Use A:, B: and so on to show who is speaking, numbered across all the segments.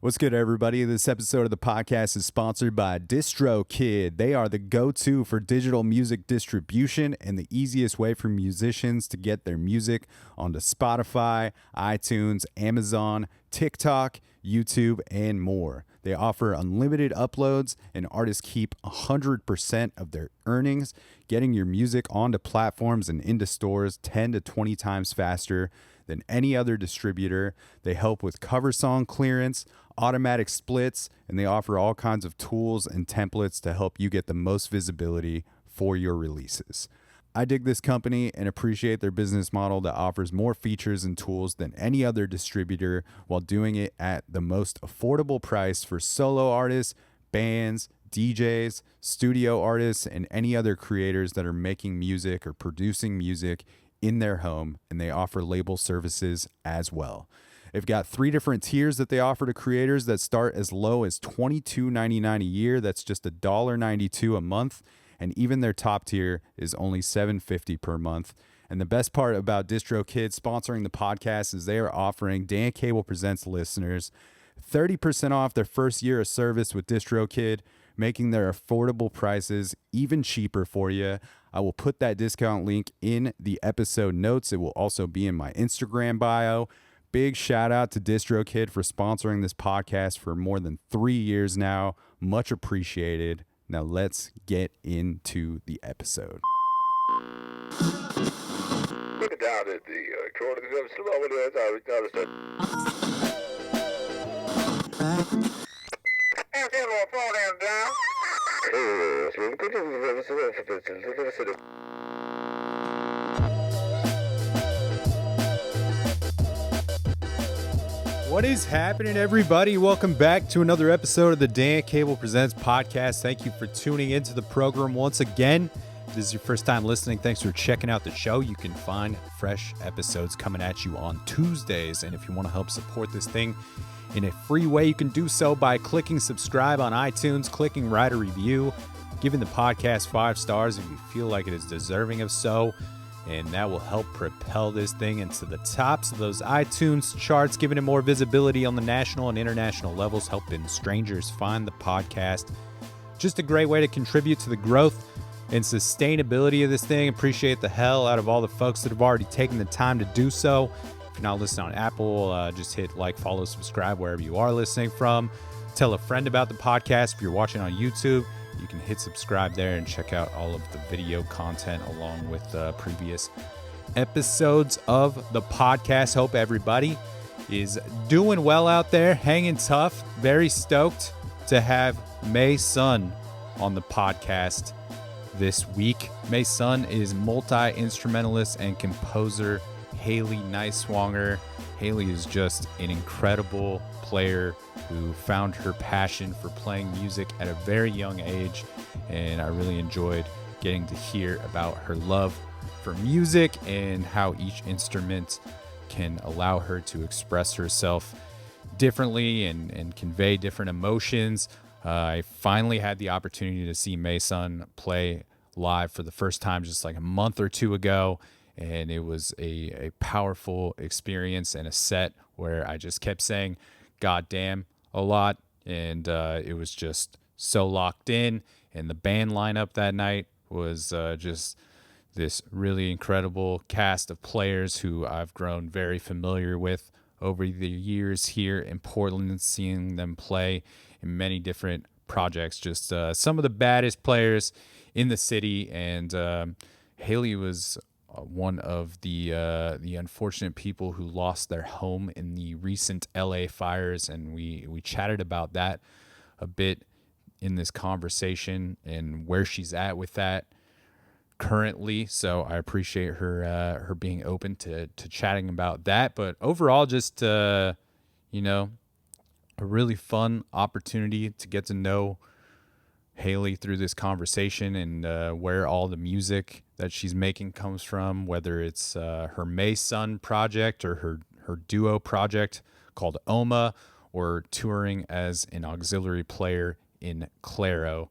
A: What's good, everybody? This episode of the podcast is sponsored by DistroKid. They are the go-to for digital music distribution and the easiest way for musicians to get their music onto Spotify, iTunes, Amazon, TikTok, YouTube, and more. They offer unlimited uploads, and artists keep 100% of their earnings, getting your music onto platforms and into stores 10 to 20 times faster than any other distributor. They help with cover song clearance, automatic splits, and they offer all kinds of tools and templates to help you get the most visibility for your releases. I dig this company and appreciate their business model that offers more features and tools than any other distributor while doing it at the most affordable price for solo artists, bands, DJs, studio artists, and any other creators that are making music or producing music in their home, and they offer label services as well. They've got 3 different tiers that they offer to creators that start as low as $22.99 a year. That's just $1.92 a month. And even their top tier is only $7.50 per month. And the best part about DistroKid sponsoring the podcast is they are offering Dan Cable Presents listeners 30% off their first year of service with DistroKid, making their affordable prices even cheaper for you. I will put that discount link in the episode notes. It will also be in my Instagram bio. Big shout out to DistroKid for sponsoring this podcast for more than 3 years now. Much appreciated. Now let's get into the episode.
B: Look down at the
A: What is happening, everybody? Welcome back to another episode of the Dan Cable Presents podcast. Thank you for tuning into the program once again. If this is your first time listening, thanks for checking out the show. You can find fresh episodes coming at you on Tuesdays. And if you want to help support this thing in a free way, you can do so by clicking subscribe on iTunes, clicking write a review, giving the podcast 5 stars if you feel like it is deserving of so. And that will help propel this thing into the tops of those iTunes charts, giving it more visibility on the national and international levels, helping strangers find the podcast. Just a great way to contribute to the growth and sustainability of this thing. Appreciate the hell out of all the folks that have already taken the time to do so. If you're not listening on Apple, just hit like, follow, subscribe wherever you are listening from. Tell a friend about the podcast. If you're watching on YouTube, you can hit subscribe there and check out all of the video content along with previous episodes of the podcast. Hope everybody is doing well out there, hanging tough. Very stoked to have MAE.SUN on the podcast this week. MAE.SUN is multi-instrumentalist and composer Haley Niswanger. Haley is just an incredible player who found her passion for playing music at a very young age, and I really enjoyed getting to hear about her love for music and how each instrument can allow her to express herself differently and convey different emotions. I finally had the opportunity to see MAE.SUN play live for the first time just like a month or 2 ago, and it was a powerful experience and a set where I just kept saying "God damn" a lot, and it was just so locked in. And the band lineup that night was just this really incredible cast of players who I've grown very familiar with over the years here in Portland, seeing them play in many different projects. Just some of the baddest players in the city, and Haley was one of the unfortunate people who lost their home in the recent LA fires, and we chatted about that a bit in this conversation and where she's at with that currently. So I appreciate her being open to chatting about that. But overall, just a really fun opportunity to get to know Haley through this conversation and where all the music that she's making comes from, whether it's her MAE.SUN project or her duo project called Ohma, or touring as an auxiliary player in Clairo.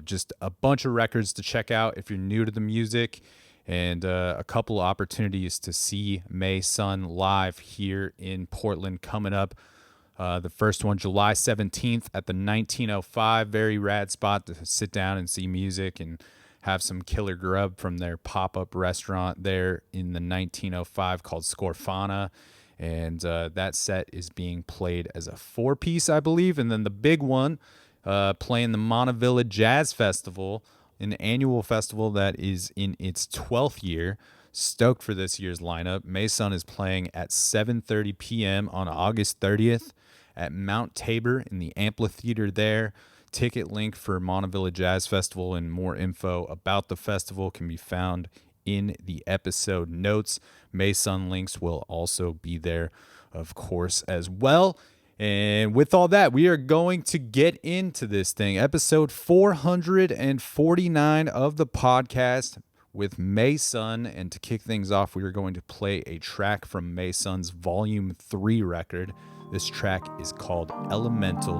A: Just a bunch of records to check out if you're new to the music, and a couple opportunities to see MAE.SUN live here in Portland coming up The first one, July 17th at the 1905. Very rad spot to sit down and see music and have some killer grub from their pop-up restaurant there in the 1905 called Scorfana. And that set is being played as a 4-piece, I believe. And then the big one, playing the Montavilla Jazz Festival, an annual festival that is in its 12th year. Stoked for this year's lineup. MAE.SUN is playing at 7:30 p.m. on August 30th at Mount Tabor in the amphitheater there. Ticket link for Montavilla Jazz Festival and more info about the festival can be found in the episode notes. MAE.SUN links will also be there, of course, as well. And with all that, we are going to get into this thing. Episode 449 of the podcast with MAE.SUN. And to kick things off, we are going to play a track from MAE.SUN's Volume 3 record. This track is called Elemental.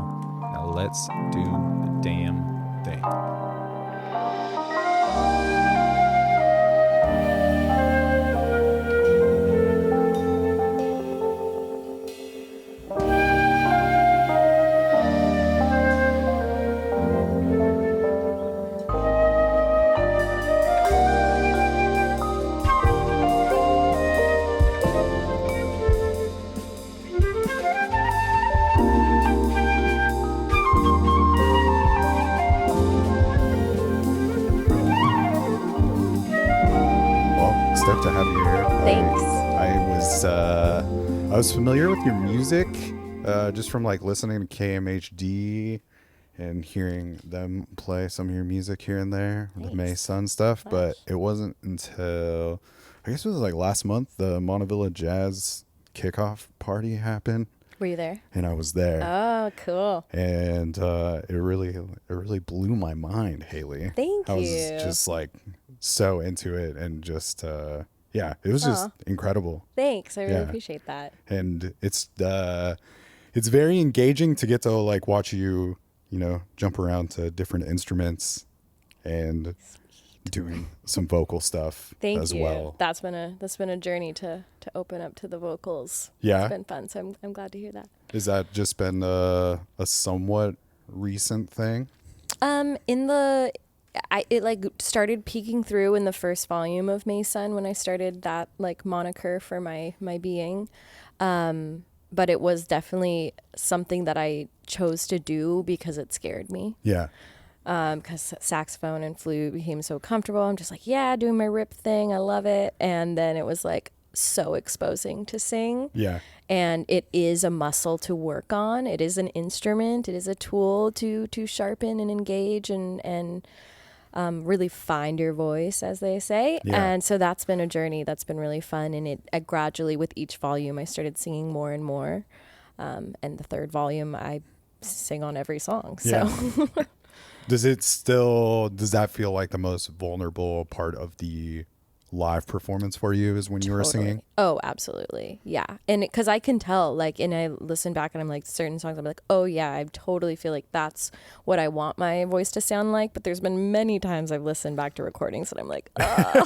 A: Now let's do the damn thing. Stoked to have you here.
C: Thanks.
A: I was familiar with your music just from like listening to KMHD and hearing them play some of your music here and there, the MAE.SUN stuff. But it wasn't until I guess it was like last month the Montavilla Jazz kickoff party happened.
C: Were you there?
A: And I was there.
C: Oh, cool.
A: And it really blew my mind, Haley.
C: Thank you.
A: I was just like so into it and just it was just incredible.
C: Thanks. I really appreciate that.
A: And it's very engaging to get to like watch you, jump around to different instruments and doing some vocal stuff as well.
C: That's been a journey to open up to the vocals.
A: Yeah.
C: It's been fun, so I'm glad to hear that.
A: Has that just been a somewhat recent thing?
C: It like started peeking through in the first volume of MAE.SUN when I started that like moniker for my being. But it was definitely something that I chose to do because it scared me.
A: Yeah.
C: Because saxophone and flute became so comfortable. I'm just like, doing my rip thing. I love it. And then it was like so exposing to sing.
A: Yeah.
C: And it is a muscle to work on. It is an instrument. It is a tool to sharpen and engage and really find your voice, as they say.
A: Yeah.
C: And so that's been a journey that's been really fun. And it gradually, with each volume, I started singing more and more. And the third volume, I sing on every song. So.
A: Yeah. Does that feel like the most vulnerable part of the live performance for you is when you were singing?
C: Oh, absolutely. Yeah. And because I can tell, like, and I listen back and I'm like, certain songs, I'm like, oh yeah, I totally feel like that's what I want my voice to sound like. But there's been many times I've listened back to recordings and I'm like, oh.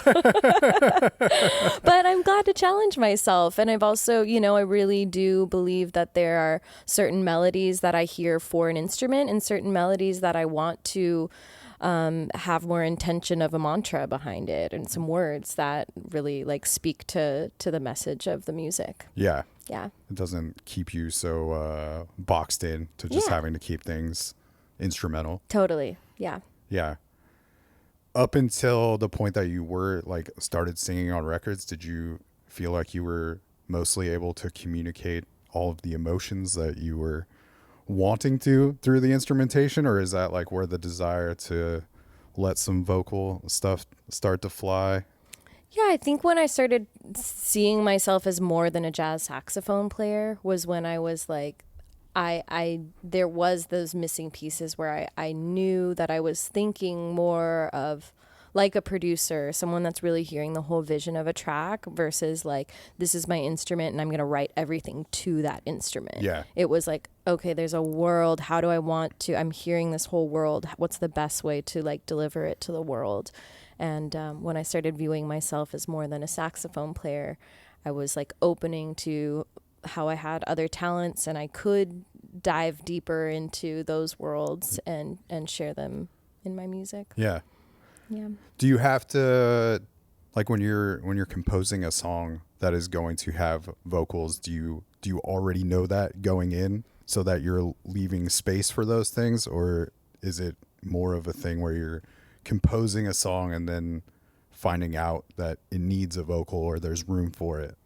C: But I'm glad to challenge myself. And I've also, I really do believe that there are certain melodies that I hear for an instrument and certain melodies that I want to have more intention of a mantra behind it and some words that really like speak to the message of the music.
A: Yeah.
C: Yeah.
A: It doesn't keep you so boxed in to just having to keep things instrumental.
C: Totally. Yeah.
A: Yeah. Up until the point that you were like started singing on records, did you feel like you were mostly able to communicate all of the emotions that you were wanting to through the instrumentation, or is that like where the desire to let some vocal stuff start to fly?
C: Yeah, I think when I started seeing myself as more than a jazz saxophone player was when I was like, there was those missing pieces where I knew that I was thinking more of like a producer, someone that's really hearing the whole vision of a track versus like, this is my instrument and I'm going to write everything to that instrument.
A: Yeah.
C: It was like, okay, there's a world. How do I want to, I'm hearing this whole world. What's the best way to like deliver it to the world? And when I started viewing myself as more than a saxophone player, I was like opening to how I had other talents and I could dive deeper into those worlds and share them in my music.
A: Yeah.
C: Yeah.
A: Do you have to, like when you're composing a song that is going to have vocals, do you already know that going in so that you're leaving space for those things, or is it more of a thing where you're composing a song and then finding out that it needs a vocal or there's room for it?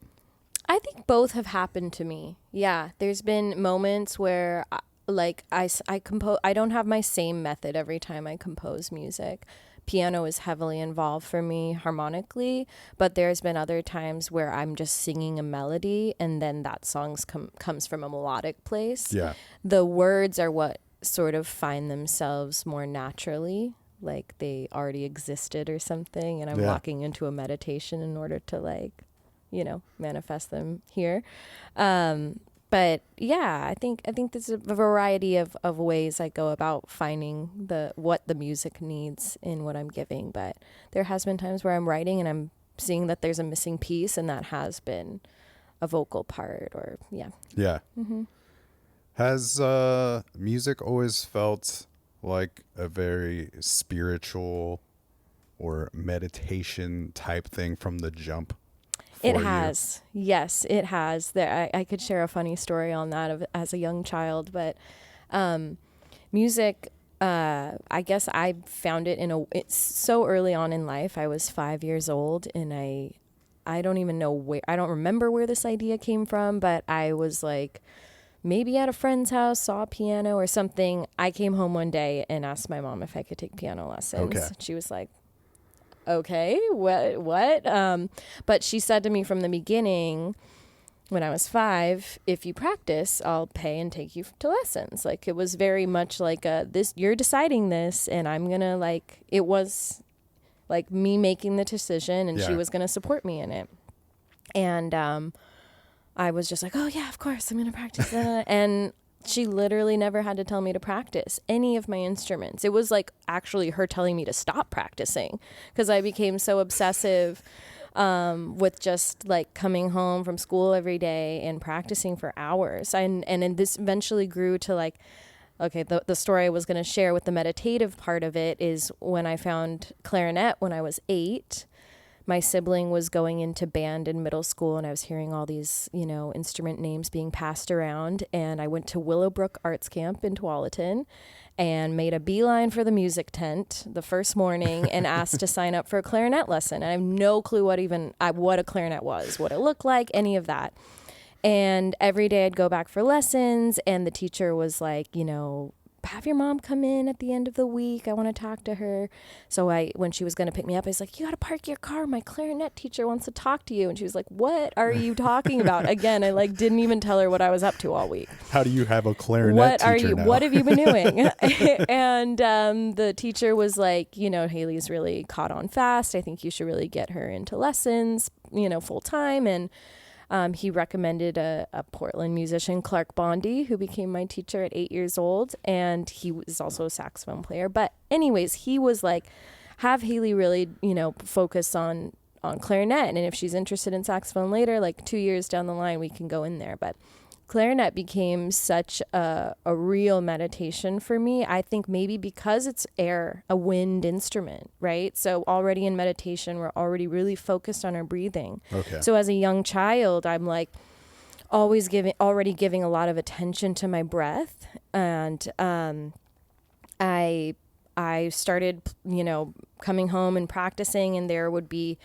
C: I think both have happened to me. Yeah, there's been moments where I compose. I don't have my same method every time I compose music. Piano is heavily involved for me harmonically, but there's been other times where I'm just singing a melody and then that song comes from a melodic place.
A: Yeah.
C: The words are what sort of find themselves more naturally, like they already existed or something, and I'm walking into a meditation in order to manifest them here. But yeah, I think there's a variety of ways I go about finding what the music needs in what I'm giving. But there has been times where I'm writing and I'm seeing that there's a missing piece, and that has been a vocal part, or yeah.
A: Yeah.
C: Mm-hmm.
A: Has music always felt like a very spiritual or meditation type thing from the jump?
C: It has. Yes, it has. I could share a funny story on that as a young child, but music, I guess I found it's so early on in life. I was 5 years old, and I don't even know I don't remember where this idea came from, but I was like maybe at a friend's house, saw a piano or something. I came home one day and asked my mom if I could take piano lessons.
A: Okay.
C: She was like, okay, what? But she said to me from the beginning, when I was 5, if you practice, I'll pay and take you to lessons. Like, it was very much like you're deciding this, and I'm gonna it was like me making the decision, and she was gonna support me in it. And I was just like, oh yeah, of course, I'm gonna practice. And she literally never had to tell me to practice any of my instruments. It was like actually her telling me to stop practicing, because I became so obsessive with just like coming home from school every day and practicing for hours. And this eventually grew to like, okay, the story I was going to share with the meditative part of it is when I found clarinet when I was 8. My sibling was going into band in middle school, and I was hearing all these, instrument names being passed around. And I went to Willowbrook Arts Camp in Tualatin and made a beeline for the music tent the first morning and asked to sign up for a clarinet lesson. I have no clue what a clarinet was, what it looked like, any of that. And every day I'd go back for lessons, and the teacher was like, have your mom come in at the end of the week. I want to talk to her. So when she was going to pick me up, I was like, you got to park your car. My clarinet teacher wants to talk to you. And she was like, what are you talking about? Again, I didn't even tell her what I was up to all week.
A: How do you have a clarinet teacher now?
C: What have you been doing? And the teacher was like, Haley's really caught on fast. I think you should really get her into lessons, full time. And he recommended a Portland musician, Clark Bondi, who became my teacher at 8 years old. And he was also a saxophone player. But anyways, he was like, have Haley really, focus on clarinet. And if she's interested in saxophone later, like 2 years down the line, we can go in there. But clarinet became such a real meditation for me. I think maybe because it's a wind instrument, right? So already in meditation, we're already really focused on our breathing.
A: Okay.
C: So as a young child, I'm like already giving a lot of attention to my breath. And I started, coming home and practicing, and there would be,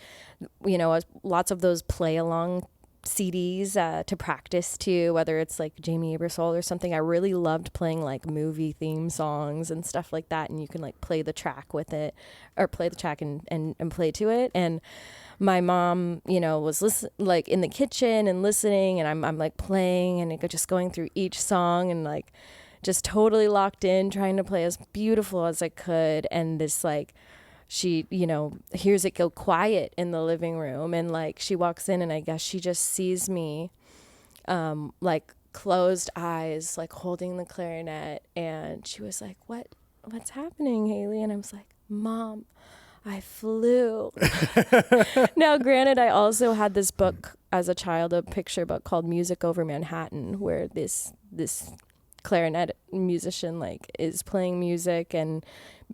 C: lots of those play along CDs to practice to, whether it's like Jamie Ebersole or something. I really loved playing like movie theme songs and stuff like that, and you can like play the track with it, or play the track and play to it. And my mom, was like in the kitchen and listening, and I'm like playing and just going through each song and like just totally locked in, trying to play as beautiful as I could. And this like, she, hears it go quiet in the living room, and like she walks in, and I guess she just sees me like closed eyes, like holding the clarinet, and she was like, what's happening, Haley? And I was like, Mom, I flew. Now, granted, I also had this book as a child, a picture book called Music Over Manhattan, where this clarinet musician like is playing music, and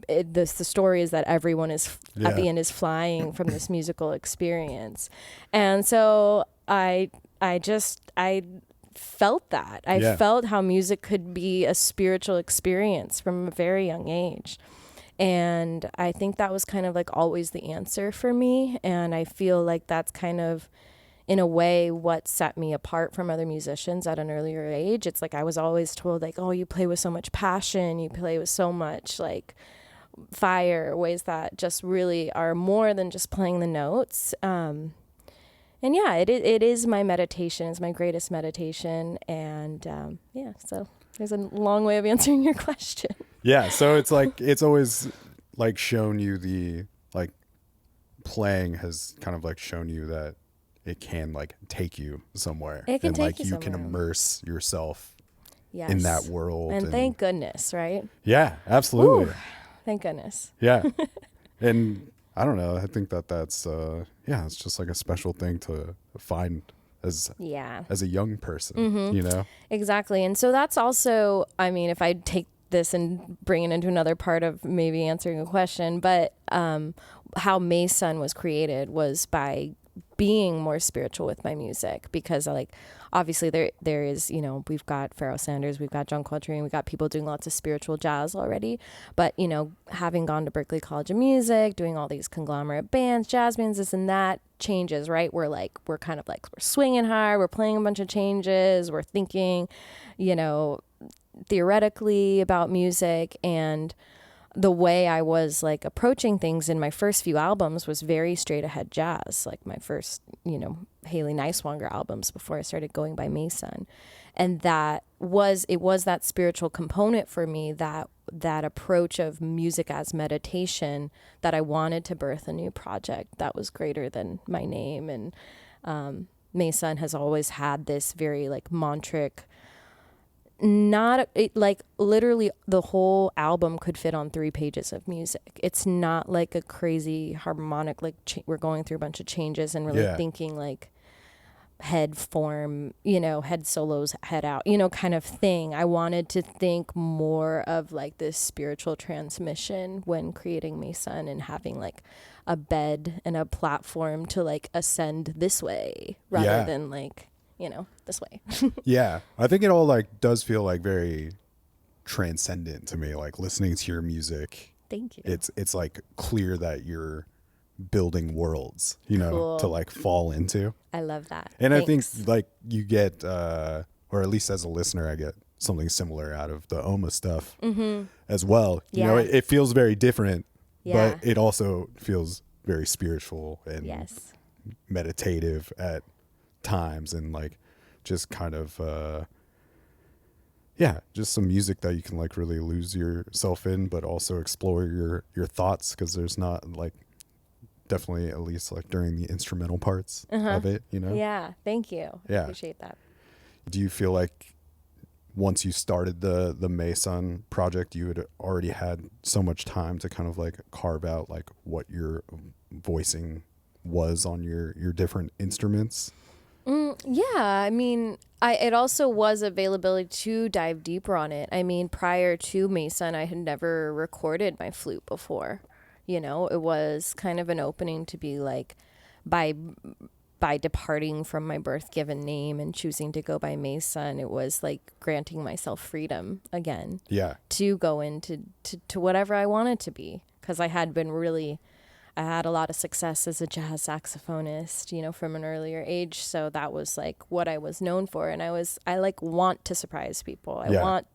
C: the story is that everyone is at the end is flying from this musical experience. And so I felt that. I felt how music could be a spiritual experience from a very young age. And I think that was kind of like always the answer for me. And I feel like that's kind of, in a way, what set me apart from other musicians at an earlier age. It's like I was always told, like, oh, you play with so much passion, you play with so much like fire, ways that just really are more than just playing the notes. And yeah, it is my meditation. It's my greatest meditation. And so there's a long way of answering your question.
A: Yeah, so it's like it's always like shown you the like playing has kind of like shown you that it can like take you somewhere.
C: It can
A: and
C: take
A: like
C: you
A: you
C: somewhere.
A: can immerse yourself
C: Yes.
A: in that world.
C: And thank goodness, right?
A: Yeah, absolutely.
C: Ooh, thank goodness.
A: Yeah. And I don't know, I think that's it's just like a special thing to find as a young person, you know?
C: Exactly. And so that's also, I mean, if I take this and bring it into another part of maybe answering a question, but how MAE.SUN was created was by being more spiritual with my music, because like obviously there is, you know, we've got Pharoah Sanders, we've got John Coltrane, we've got people doing lots of spiritual jazz already, but you know, having gone to Berklee College of Music, doing all these conglomerate bands, jazz bands, this and that changes, right? We're kind of like we're swinging hard, we're playing a bunch of changes, we're thinking, you know, theoretically about music. And the way I was like approaching things in my first few albums was very straight ahead jazz, like my first, you know, Haley Neiswanger albums before I started going by MAE.SUN. And it was that spiritual component for me, that approach of music as meditation, that I wanted to birth a new project that was greater than my name. And MAE.SUN has always had this very like mantric, like literally the whole album could fit on 3 pages of music. It's not like a crazy harmonic, like we're going through a bunch of changes and really thinking like head form, you know, head solos, head out, you know, kind of thing. I wanted to think more of like this spiritual transmission when creating MAE.SUN, and having like a bed and a platform to like ascend this way rather than like, you know, this way.
A: Yeah. I think it all like does feel like very transcendent to me, like listening to your music.
C: Thank you.
A: It's like clear that you're building worlds, you know,
C: Cool.
A: to like fall into.
C: I love that.
A: And
C: Thanks.
A: I think like you get, or at least as a listener, I get something similar out of the Ohma stuff as well. You know, it feels very different, but it also feels very spiritual and meditative at times, and like just kind of just some music that you can like really lose yourself in, but also explore your thoughts, because there's not like, definitely at least like during the instrumental parts of it, you know.
C: Thank you.
A: Yeah,
C: appreciate that.
A: do you feel like once you started the MAE.SUN project, you had already had so much time to kind of like carve out like what your voicing was on your different instruments?
C: I mean, it also was availability to dive deeper on it. I mean, prior to MAE.SUN, I had never recorded my flute before. You know, it was kind of an opening to be like, by departing from my birth given name and choosing to go by MAE.SUN, it was like granting myself freedom again. Yeah. To go into to whatever I wanted to be, because I had a lot of success as a jazz saxophonist, you know, from an earlier age. So that was like what I was known for. And I like want to surprise people. I want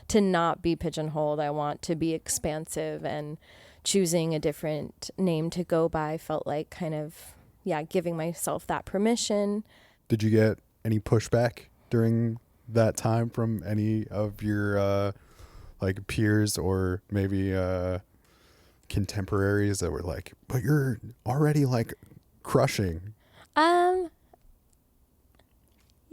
C: to not be pigeonholed. I want to be expansive, and choosing a different name to go by felt like kind of, giving myself that permission.
A: Did you get any pushback during that time from any of your like peers, or maybe contemporaries that were like, but you're already like crushing?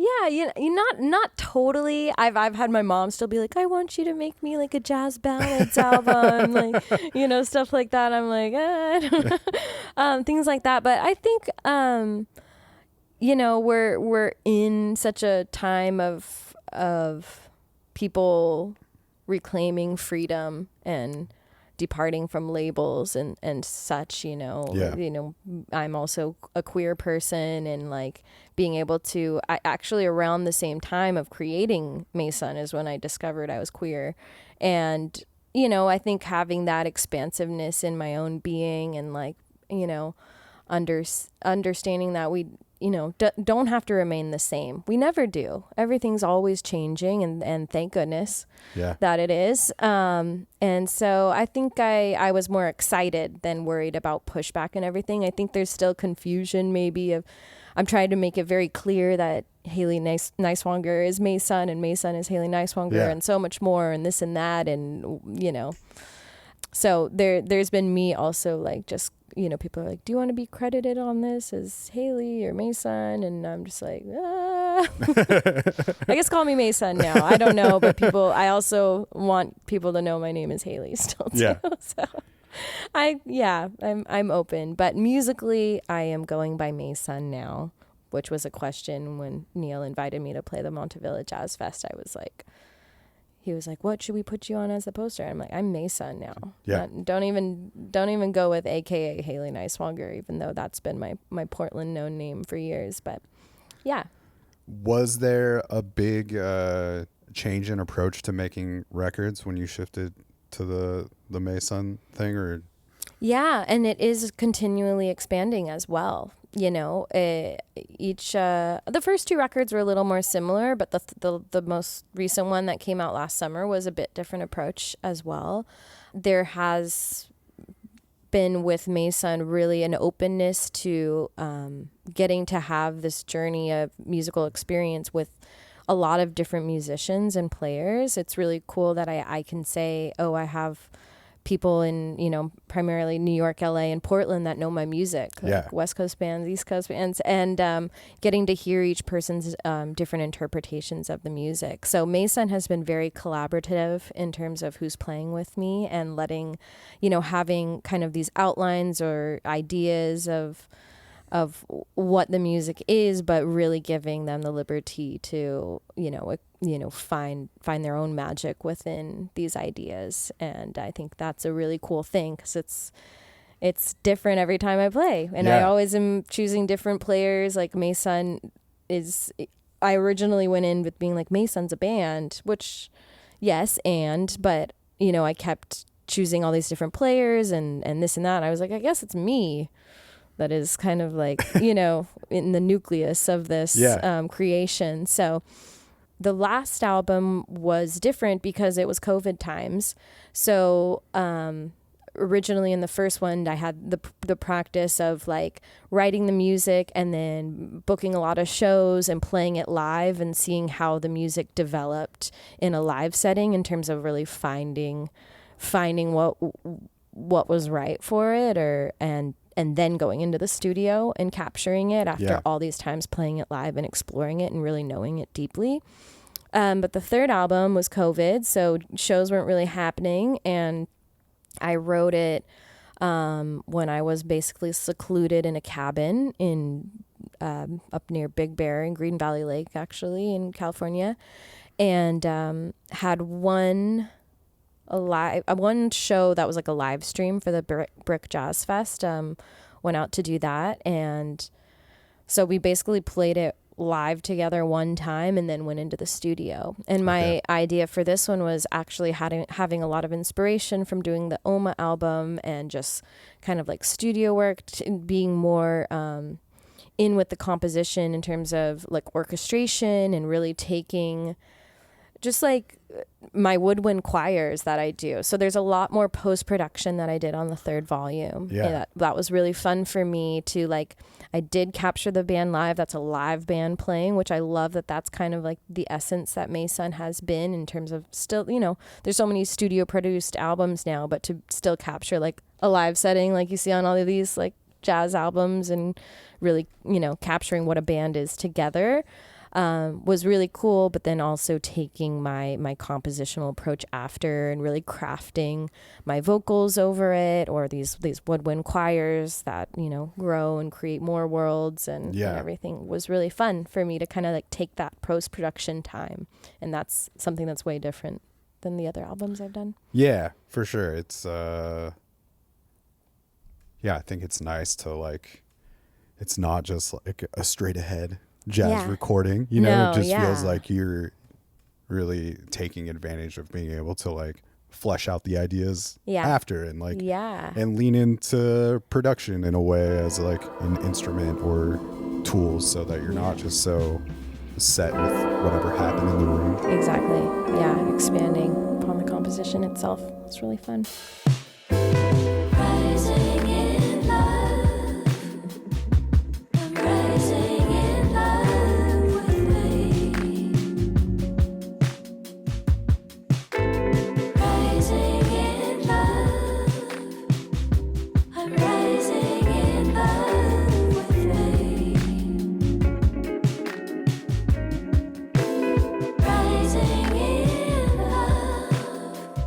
C: Yeah, you not totally. I've had my mom still be like, I want you to make me like a jazz ballads album, like stuff like that. I'm like, I don't know. Things like that. But I think we're in such a time of people reclaiming freedom and departing from labels and such, I'm also a queer person, and like being able to, I actually around the same time of creating MAE.SUN is when I discovered I was queer. And, I think having that expansiveness in my own being and like, understanding that we, don't have to remain the same. We never do. Everything's always changing, and thank goodness that it is. And so I think I was more excited than worried about pushback and everything. I think there's still confusion maybe of, I'm trying to make it very clear that Haley Niswonger is MAE.SUN and MAE.SUN is Haley Niswonger and so much more and this and that. And, so there's been me also like just, people are like, do you want to be credited on this as Haley or MAE.SUN? And I'm just like, I guess call me MAE.SUN now. I don't know, but I also want people to know my name is Haley still too. Yeah. So I'm open. But musically, I am going by MAE.SUN now, which was a question when Neil invited me to play the Montavilla Jazz Fest. He was like, what should we put you on as the poster? I'm like, I'm MAE.SUN now.
A: Yeah.
C: Don't even go with AKA Haley Niswonger, even though that's been my Portland known name for years. But yeah.
A: Was there a big change in approach to making records when you shifted to the MAE.SUN thing, or? Yeah,
C: and it is continually expanding as well. The first two records were a little more similar, but the most recent one that came out last summer was a bit different approach as well. There has been with MAE.SUN really an openness to getting to have this journey of musical experience with a lot of different musicians and players. It's really cool that I can say, oh, I have people in, primarily New York, LA, and Portland that know my music, like West Coast bands, East Coast bands, and getting to hear each person's different interpretations of the music. So MAE.SUN has been very collaborative in terms of who's playing with me and letting, having kind of these outlines or ideas of what the music is, but really giving them the liberty to, find their own magic within these ideas. And I think that's a really cool thing because it's different every time I play. And I always am choosing different players. Like MAE.SUN I originally went in with being like, MAE.SUN's a band, which yes, but I kept choosing all these different players and this and that. And I was like, I guess it's me that is kind of like, in the nucleus of this creation. So the last album was different because it was COVID times. So originally in the first one, I had the practice of like writing the music and then booking a lot of shows and playing it live and seeing how the music developed in a live setting in terms of really finding what was right for it and then going into the studio and capturing it after all these times playing it live and exploring it and really knowing it deeply. But the third album was COVID, so shows weren't really happening. And I wrote it when I was basically secluded in a cabin up near Big Bear in Green Valley Lake, actually, in California. And had one show that was like a live stream for the Brick Jazz Fest. Went out to do that, and so we basically played it live together one time and then went into the studio. And my idea for this one was actually having a lot of inspiration from doing the Ohma album and just kind of like studio work, being more in with the composition in terms of like orchestration and really taking just like my woodwind choirs that I do. So there's a lot more post-production that I did on the third volume. Yeah. That was really fun for me to like, I did capture the band live. That's a live band playing, which I love that's kind of like the essence that MAE.SUN has been in terms of still, there's so many studio produced albums now, but to still capture like a live setting, like you see on all of these like jazz albums and really, capturing what a band is together. was really cool, but then also taking my compositional approach after and really crafting my vocals over it, or these woodwind choirs that, grow and create more worlds and everything was really fun for me to kind of like take that post-production time. And that's something that's way different than the other albums I've done.
A: Yeah, for sure. It's, I think it's nice to like, it's not just like a straight ahead jazz recording, it just feels like you're really taking advantage of being able to like flesh out the ideas after and like and lean into production in a way as like an instrument or tools, so that you're not just so set with whatever happened in the room.
C: Exactly. Expanding upon the composition itself. It's really fun.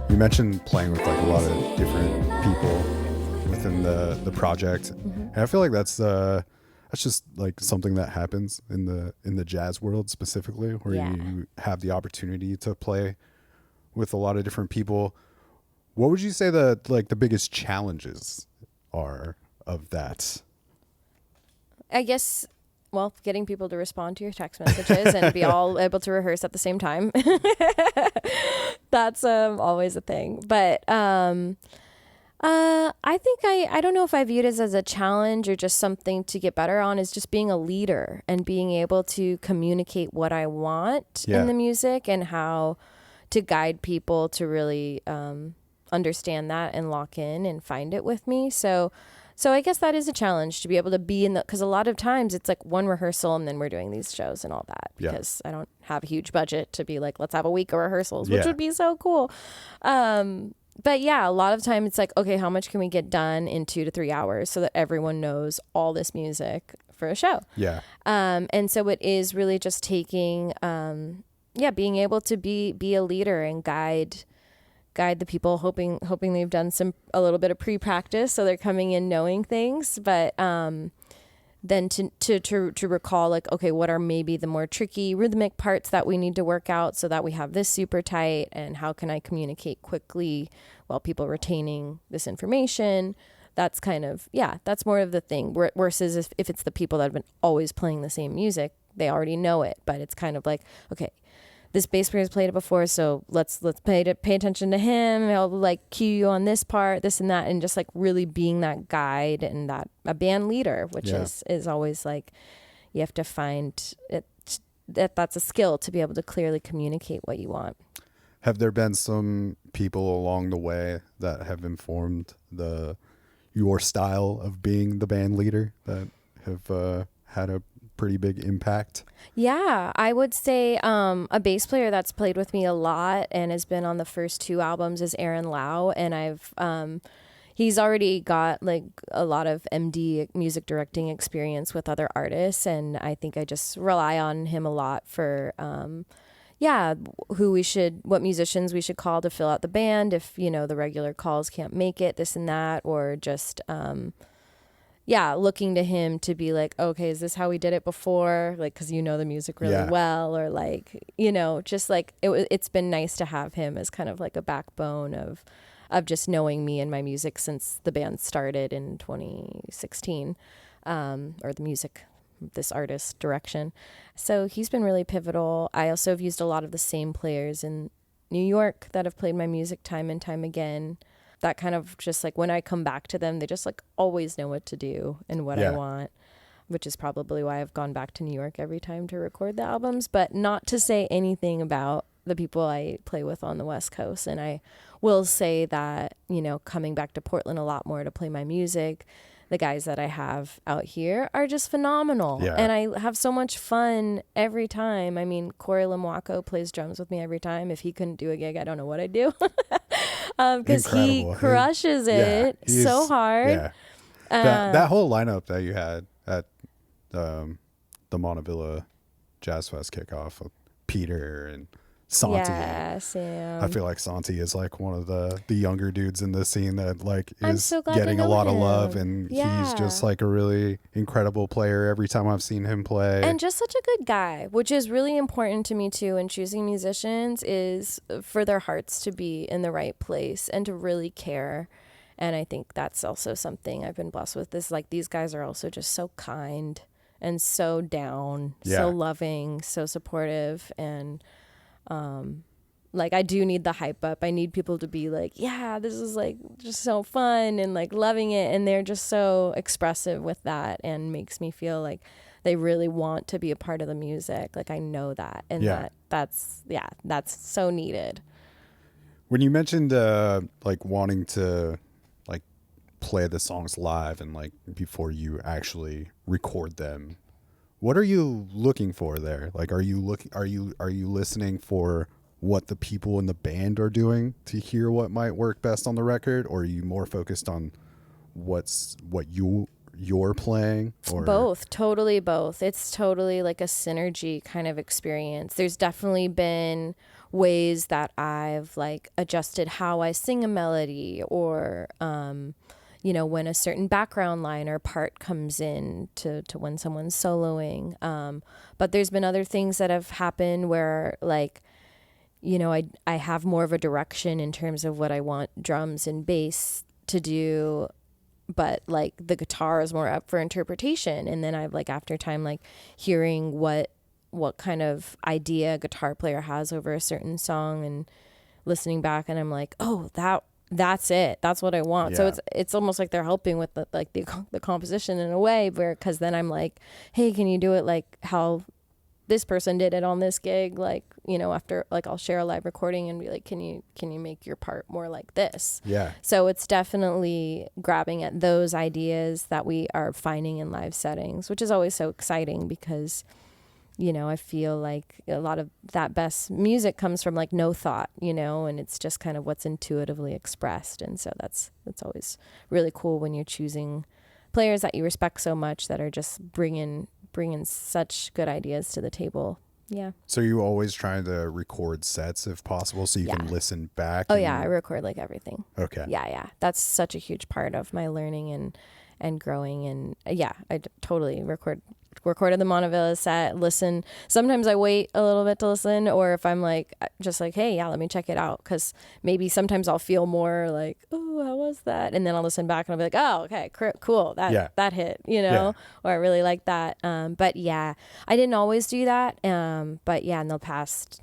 A: You mentioned playing with like a lot of different people within the project, and I feel like that's just like something that happens in the jazz world specifically, where you have the opportunity to play with a lot of different people. What would you say that like the biggest challenges are of that?
C: I guess, well, getting people to respond to your text messages and be all able to rehearse at the same time. That's always a thing. But I think I don't know if I view it as a challenge or just something to get better on, is just being a leader and being able to communicate what I want in the music and how to guide people to really understand that and lock in and find it with me. So I guess that is a challenge, to be able to be in because a lot of times it's like one rehearsal and then we're doing these shows and all that, because I don't have a huge budget to be like, let's have a week of rehearsals, which would be so cool. But a lot of time it's like, okay, how much can we get done in 2 to 3 hours so that everyone knows all this music for a show? And so it is really just taking, being able to be a leader and guide the people, hoping they've done a little bit of pre-practice, so they're coming in knowing things, but then to recall like, okay, what are maybe the more tricky rhythmic parts that we need to work out so that we have this super tight, and how can I communicate quickly while people retaining this information? That's kind of, that's more of the thing, versus if it's the people that have been always playing the same music, they already know it, but it's kind of like, okay, this bass player has played it before, so let's pay attention to him. I'll like cue you on this part, this and that, and just like really being that guide and that a band leader, which is always like, you have to find it, that's a skill to be able to clearly communicate what you want.
A: Have there been some people along the way that have informed your style of being the band leader that have had a pretty big impact?
C: I would say a bass player that's played with me a lot and has been on the first 2 albums is Aaron Lau, and I've he's already got like a lot of MD music directing experience with other artists, and I think I just rely on him a lot for what musicians we should call to fill out the band if the regular calls can't make it, this and that, or just looking to him to be like, okay, is this how we did it before? Like, because the music really well, or like, just like it's been nice to have him as kind of like a backbone of just knowing me and my music since the band started in 2016, or the music, this artist direction. So he's been really pivotal. I also have used a lot of the same players in New York that have played my music time and time again. That kind of just like when I come back to them, they just like always know what to do and what I want, which is probably why I've gone back to New York every time to record the albums. But not to say anything about the people I play with on the West Coast. And I will say that, coming back to Portland a lot more to play my music, the guys that I have out here are just phenomenal. And I have so much fun every time. I mean, Corey Limwako plays drums with me every time. If he couldn't do a gig, I don't know what I'd do. Because he crushes it so hard.
A: That whole lineup that you had at the Montavilla Jazz Fest kickoff with Peter and Santi.
C: Yeah, Sam.
A: I feel like Santi is like one of the younger dudes in the scene that like
C: I'm
A: is
C: so glad to
A: getting a
C: know
A: lot of love,
C: him.
A: and
C: Yeah.
A: he's just like a really incredible player every time I've seen him play.
C: And just such a good guy, which is really important to me too in choosing musicians, is for their hearts to be in the right place and to really care. And I think that's also something I've been blessed with, is like these guys are also just so kind and so down, so loving, so supportive. And like I do need the hype up. I need people to be like, yeah, this is like just so fun and like loving it. And they're just so expressive with that and makes me feel like they really want to be a part of the music. Like I know that. And that's so needed.
A: When you mentioned like wanting to like play the songs live and like before you actually record them, what are you looking for there? Like are you listening for what the people in the band are doing to hear what might work best on the record, or are you more focused on what you're playing? Or
C: both, totally both. It's totally like a synergy kind of experience. There's definitely been ways that I've like adjusted how I sing a melody, or when a certain background line or part comes in to when someone's soloing. But there's been other things that have happened where like I have more of a direction in terms of what I want drums and bass to do, but like the guitar is more up for interpretation. And then I've like after time like hearing what kind of idea a guitar player has over a certain song and listening back, and I'm like, oh, that's it, that's what I want. So it's almost like they're helping with the composition in a way, because then I'm like, hey, can you do it like how this person did it on this gig, like after like I'll share a live recording and be like, can you make your part more like this? So it's definitely grabbing at those ideas that we are finding in live settings, which is always so exciting, because I feel like a lot of that best music comes from like no thought, and it's just kind of what's intuitively expressed. And so that's always really cool when you're choosing players that you respect so much that are just bringing such good ideas to the table. Yeah.
A: So you always trying to record sets if possible so you can listen back?
C: Oh yeah, I record like everything.
A: Okay.
C: Yeah. That's such a huge part of my learning and growing. And I totally recorded the Montavilla set, listen. Sometimes I wait a little bit to listen, or if I'm like, just like, hey, let me check it out. Because maybe sometimes I'll feel more like, oh, how was that? And then I'll listen back and I'll be like, oh, okay, cool. That hit, or I really like that. But yeah, I didn't always do that. But yeah, in the past,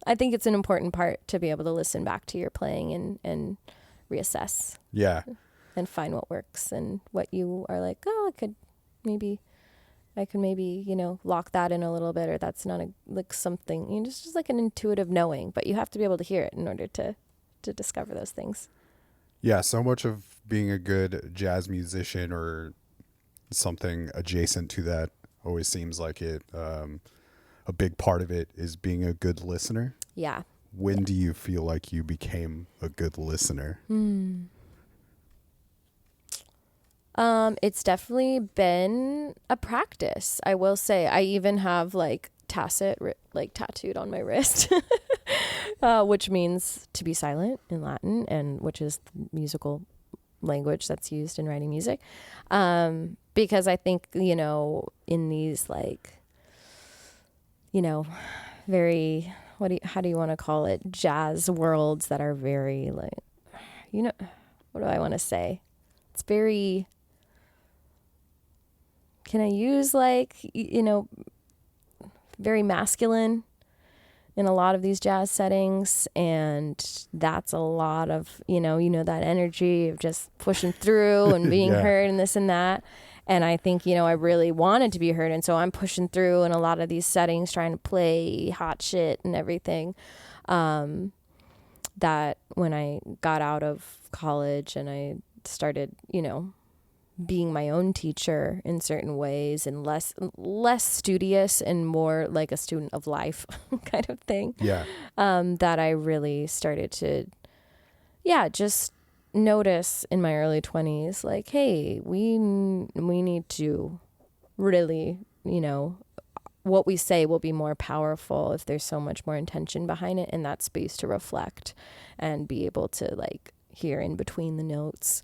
C: I think it's an important part to be able to listen back to your playing and reassess.
A: Yeah.
C: And find what works and what you are like, oh, I could maybe, lock that in a little bit, or that's not like something, just like an intuitive knowing, but you have to be able to hear it in order to discover those things.
A: Yeah. So much of being a good jazz musician or something adjacent to that always seems like it, a big part of it is being a good listener.
C: Yeah.
A: When do you feel like you became a good listener?
C: It's definitely been a practice. I will say I even have like tattooed on my wrist, which means to be silent in Latin, and which is the musical language that's used in writing music. Because I think, in these like, very, how do you want to call it? Jazz worlds that are very like, what do I want to say? It's very, can I use like, very masculine in a lot of these jazz settings. And that's a lot of, that energy of just pushing through and being heard and this and that. And I think, I really wanted to be heard. And so I'm pushing through in a lot of these settings, trying to play hot shit and everything. That when I got out of college and I started, being my own teacher in certain ways and less studious and more like a student of life kind of thing.
A: Yeah.
C: That I really started to, just notice in my early 20s, like, hey, we need to really, what we say will be more powerful if there's so much more intention behind it, and that space to reflect and be able to like hear in between the notes.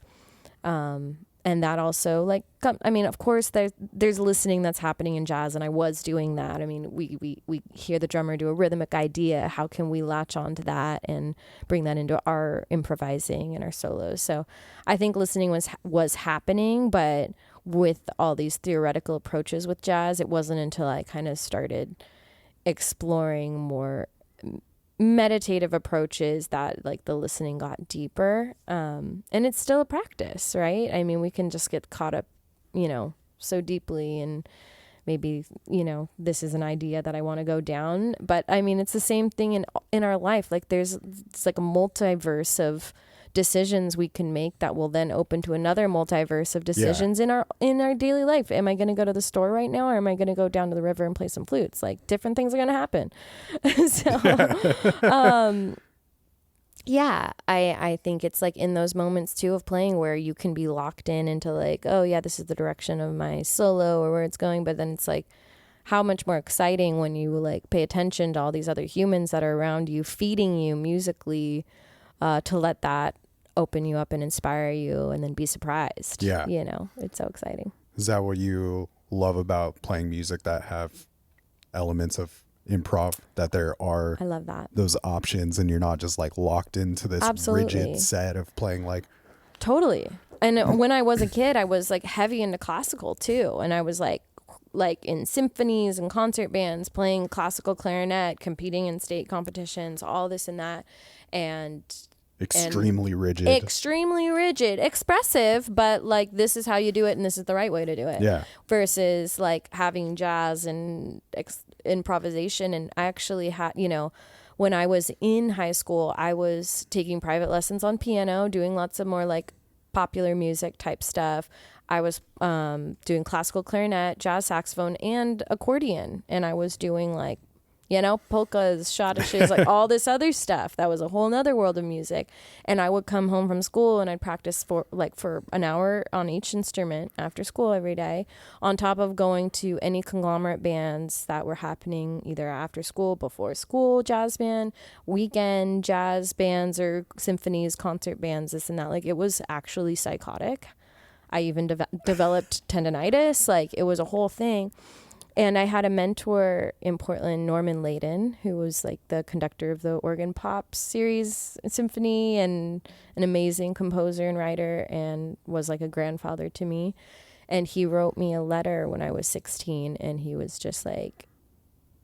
C: And that also of course there's listening that's happening in jazz, and I was doing that. I mean, we hear the drummer do a rhythmic idea. How can we latch onto that and bring that into our improvising and our solos? So I think listening was happening, but with all these theoretical approaches with jazz, it wasn't until I kind of started exploring more meditative approaches that like the listening got deeper. And it's still a practice, right? I mean, we can just get caught up, so deeply, and maybe, this is an idea that I want to go down. But I mean, it's the same thing in our life. Like it's like a multiverse of decisions we can make that will then open to another multiverse of decisions in our daily life. Am I going to go to the store right now, or am I going to go down to the river and play some flutes? Like, different things are going to happen. So I think it's like in those moments too of playing where you can be locked into like, oh yeah, this is the direction of my solo or where it's going. But then it's like, how much more exciting when you like pay attention to all these other humans that are around you, feeding you musically, to let that open you up and inspire you, and then be surprised.
A: Yeah.
C: It's so exciting.
A: Is that what you love about playing music that have elements of improv, that there are
C: I love that.
A: those options and you're not just like locked into this rigid set of playing like
C: Totally. And when I was a kid, I was like heavy into classical too, and I was like in symphonies and concert bands, playing classical clarinet, competing in state competitions, all this and that, and
A: extremely rigid,
C: expressive, but like, this is how you do it and this is the right way to do it.
A: Yeah.
C: Versus like having jazz and improvisation. And I actually had, when I was in high school, I was taking private lessons on piano, doing lots of more like popular music type stuff. I was doing classical clarinet, jazz saxophone, and accordion. And I was doing like, polkas, schottisches, like all this other stuff. That was a whole nother world of music. And I would come home from school and I'd practice for an hour on each instrument after school every day, on top of going to any conglomerate bands that were happening either after school, before school, jazz band, weekend jazz bands or symphonies, concert bands, this and that. Like, it was actually psychotic. I even developed tendonitis. Like, it was a whole thing. And I had a mentor in Portland, Norman Layden, who was like the conductor of the Organ Pop series symphony, and an amazing composer and writer, and was like a grandfather to me. And he wrote me a letter when I was 16, and he was just like,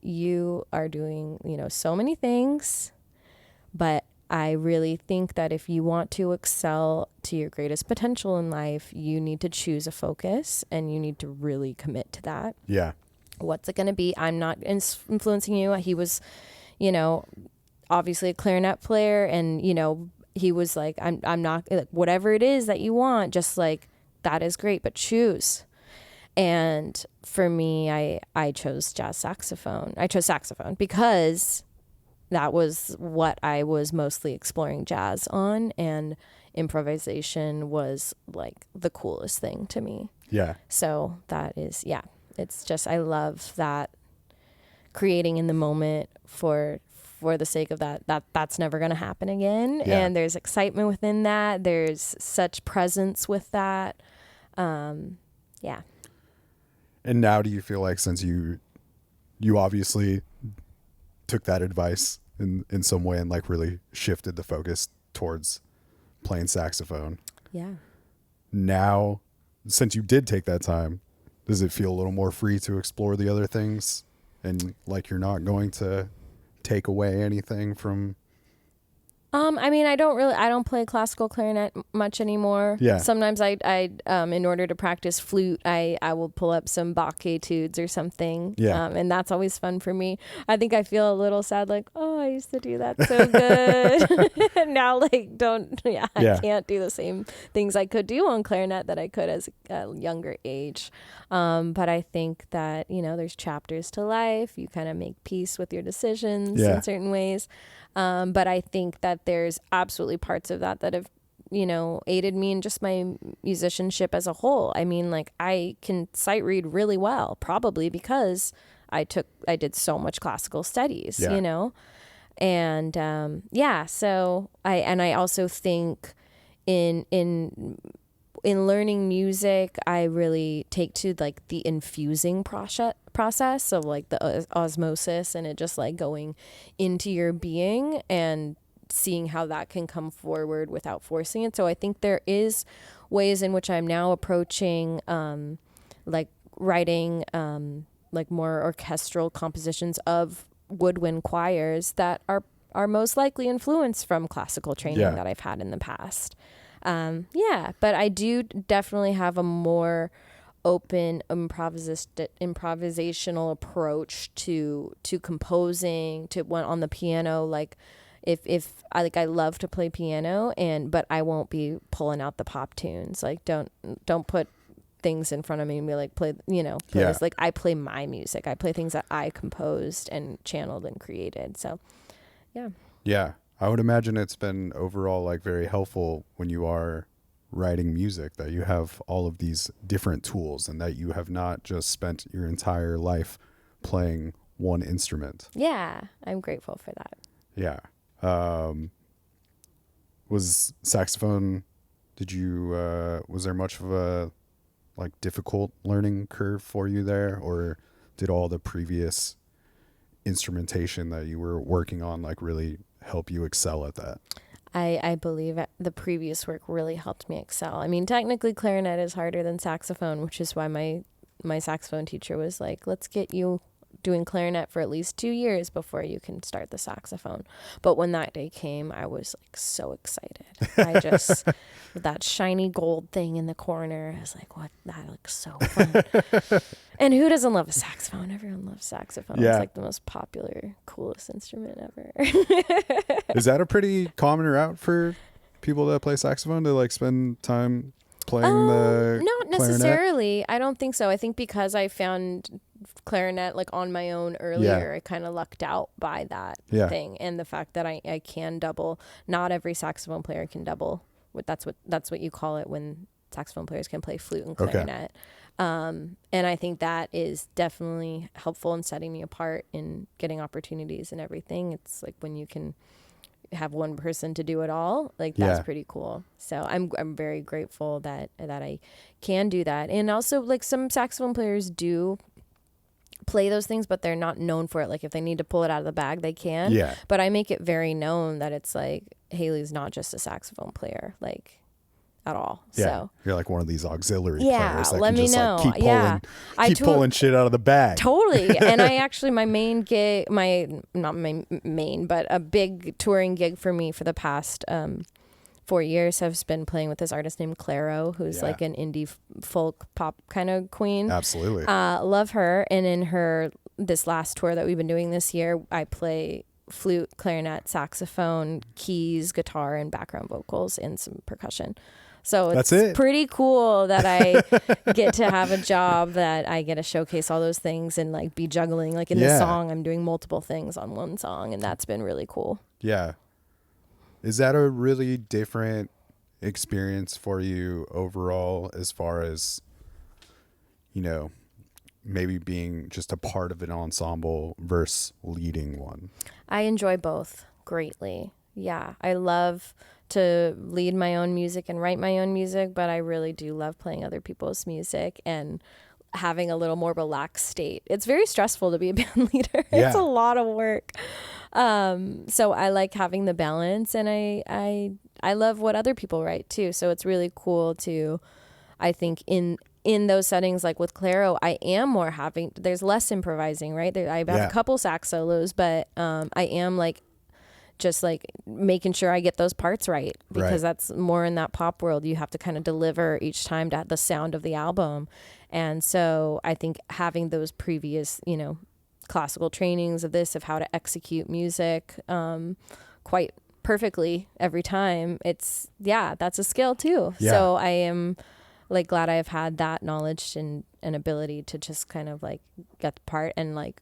C: you are doing, so many things, but I really think that if you want to excel to your greatest potential in life, you need to choose a focus, and you need to really commit to that.
A: Yeah.
C: What's it going to be? I'm not influencing you. He was, obviously a clarinet player, and, he was like, I'm not, whatever it is that you want, just like, that is great, but choose. And for me, I chose jazz saxophone. I chose saxophone because that was what I was mostly exploring jazz on, and improvisation was like the coolest thing to me.
A: Yeah.
C: So that is, it's just, I love that, creating in the moment for the sake of that's never going to happen again.
A: Yeah.
C: And there's excitement within that. There's such presence with that. Yeah.
A: And now do you feel like, since you obviously took that advice in some way and like really shifted the focus towards playing saxophone.
C: Yeah.
A: Now, since you did take that time, does it feel a little more free to explore the other things, and like you're not going to take away anything from?
C: I mean, I don't play classical clarinet much anymore.
A: Yeah.
C: Sometimes I in order to practice flute, I will pull up some Bach etudes or something.
A: Yeah.
C: And that's always fun for me. I think I feel a little sad, like, oh, I used to do that so good. Now, like, I can't do the same things I could do on clarinet that I could as a younger age. But I think that, there's chapters to life. You kind of make peace with your decisions in certain ways. But I think that there's absolutely parts of that have aided me in just my musicianship as a whole. I mean, like, I can sight read really well, probably because I did so much classical studies, and so I also think in learning music, I really take to like the infusing process of like the osmosis, and it just like going into your being and seeing how that can come forward without forcing it. So I think there is ways in which I'm now approaching like writing like more orchestral compositions of woodwind choirs that are most likely influenced from classical training that I've had in the past. But I do definitely have a more open improvisational approach to composing, to one on the piano. Like if I love to play piano, but I won't be pulling out the pop tunes. Like don't put things in front of me and be like, play this. Like, I play my music. I play things that I composed and channeled and created. So yeah.
A: I would imagine it's been overall like very helpful when you are writing music, that you have all of these different tools and that you have not just spent your entire life playing one instrument.
C: Yeah, I'm grateful for that.
A: Yeah. Was saxophone, was there much of a like difficult learning curve for you there, or did all the previous instrumentation that you were working on like really help you excel at that?
C: I believe the previous work really helped me excel. I mean, technically clarinet is harder than saxophone, which is why my saxophone teacher was like, let's get you doing clarinet for at least 2 years before you can start the saxophone. But when that day came, I was like so excited. I just, with that shiny gold thing in the corner, I was like, what? That looks so fun. And who doesn't love a saxophone? Everyone loves saxophone.
A: Yeah.
C: It's like the most popular, coolest instrument ever.
A: Is that a pretty common route for people that play saxophone, to like spend time playing the
C: not necessarily. I don't think so. I think because I found clarinet like on my own earlier, I kind of lucked out by that thing, and the fact that I can double. Not every saxophone player can double. That's what you call it when saxophone players can play flute and clarinet. And I think that is definitely helpful in setting me apart in getting opportunities and everything. It's like when you can have one person to do it all, like that's pretty cool. So I'm very grateful that I can do that. And also, like, some saxophone players do play those things, but they're not known for it. Like, if they need to pull it out of the bag, they can. Yeah. But I make it very known that it's like, Haley's not just a saxophone player, like, at all. Yeah. So
A: you're like one of these auxiliary players that
C: let
A: can
C: me
A: just
C: know.
A: Like keep pulling shit out of the bag.
C: Totally. And I actually, my main gig, not my main, but a big touring gig for me for the past 4 years has been playing with this artist named Clairo, who's like an indie folk pop kind of queen.
A: Absolutely.
C: Love her. And in this last tour that we've been doing this year, I play flute, clarinet, saxophone, keys, guitar, and background vocals, and some percussion. So it's pretty cool that I get to have a job that I get to showcase all those things and like be juggling. Like in this song, I'm doing multiple things on one song, and that's been really cool.
A: Yeah. Is that a really different experience for you overall, as far as, maybe being just a part of an ensemble versus leading one?
C: I enjoy both greatly. Yeah, I love to lead my own music and write my own music, but I really do love playing other people's music and having a little more relaxed state. It's very stressful to be a band leader. It's a lot of work. So I like having the balance, and I love what other people write too. So it's really cool to, I think in those settings, like with Clairo, I am more there's less improvising, right? I have a couple sax solos, but I am like just like making sure I get those parts right, because that's more in that pop world. You have to kind of deliver each time to the sound of the album. And so I think having those previous, classical trainings of how to execute music quite perfectly every time, that's a skill too. Yeah. So I am like glad I've had that knowledge and ability to just kind of like get the part and like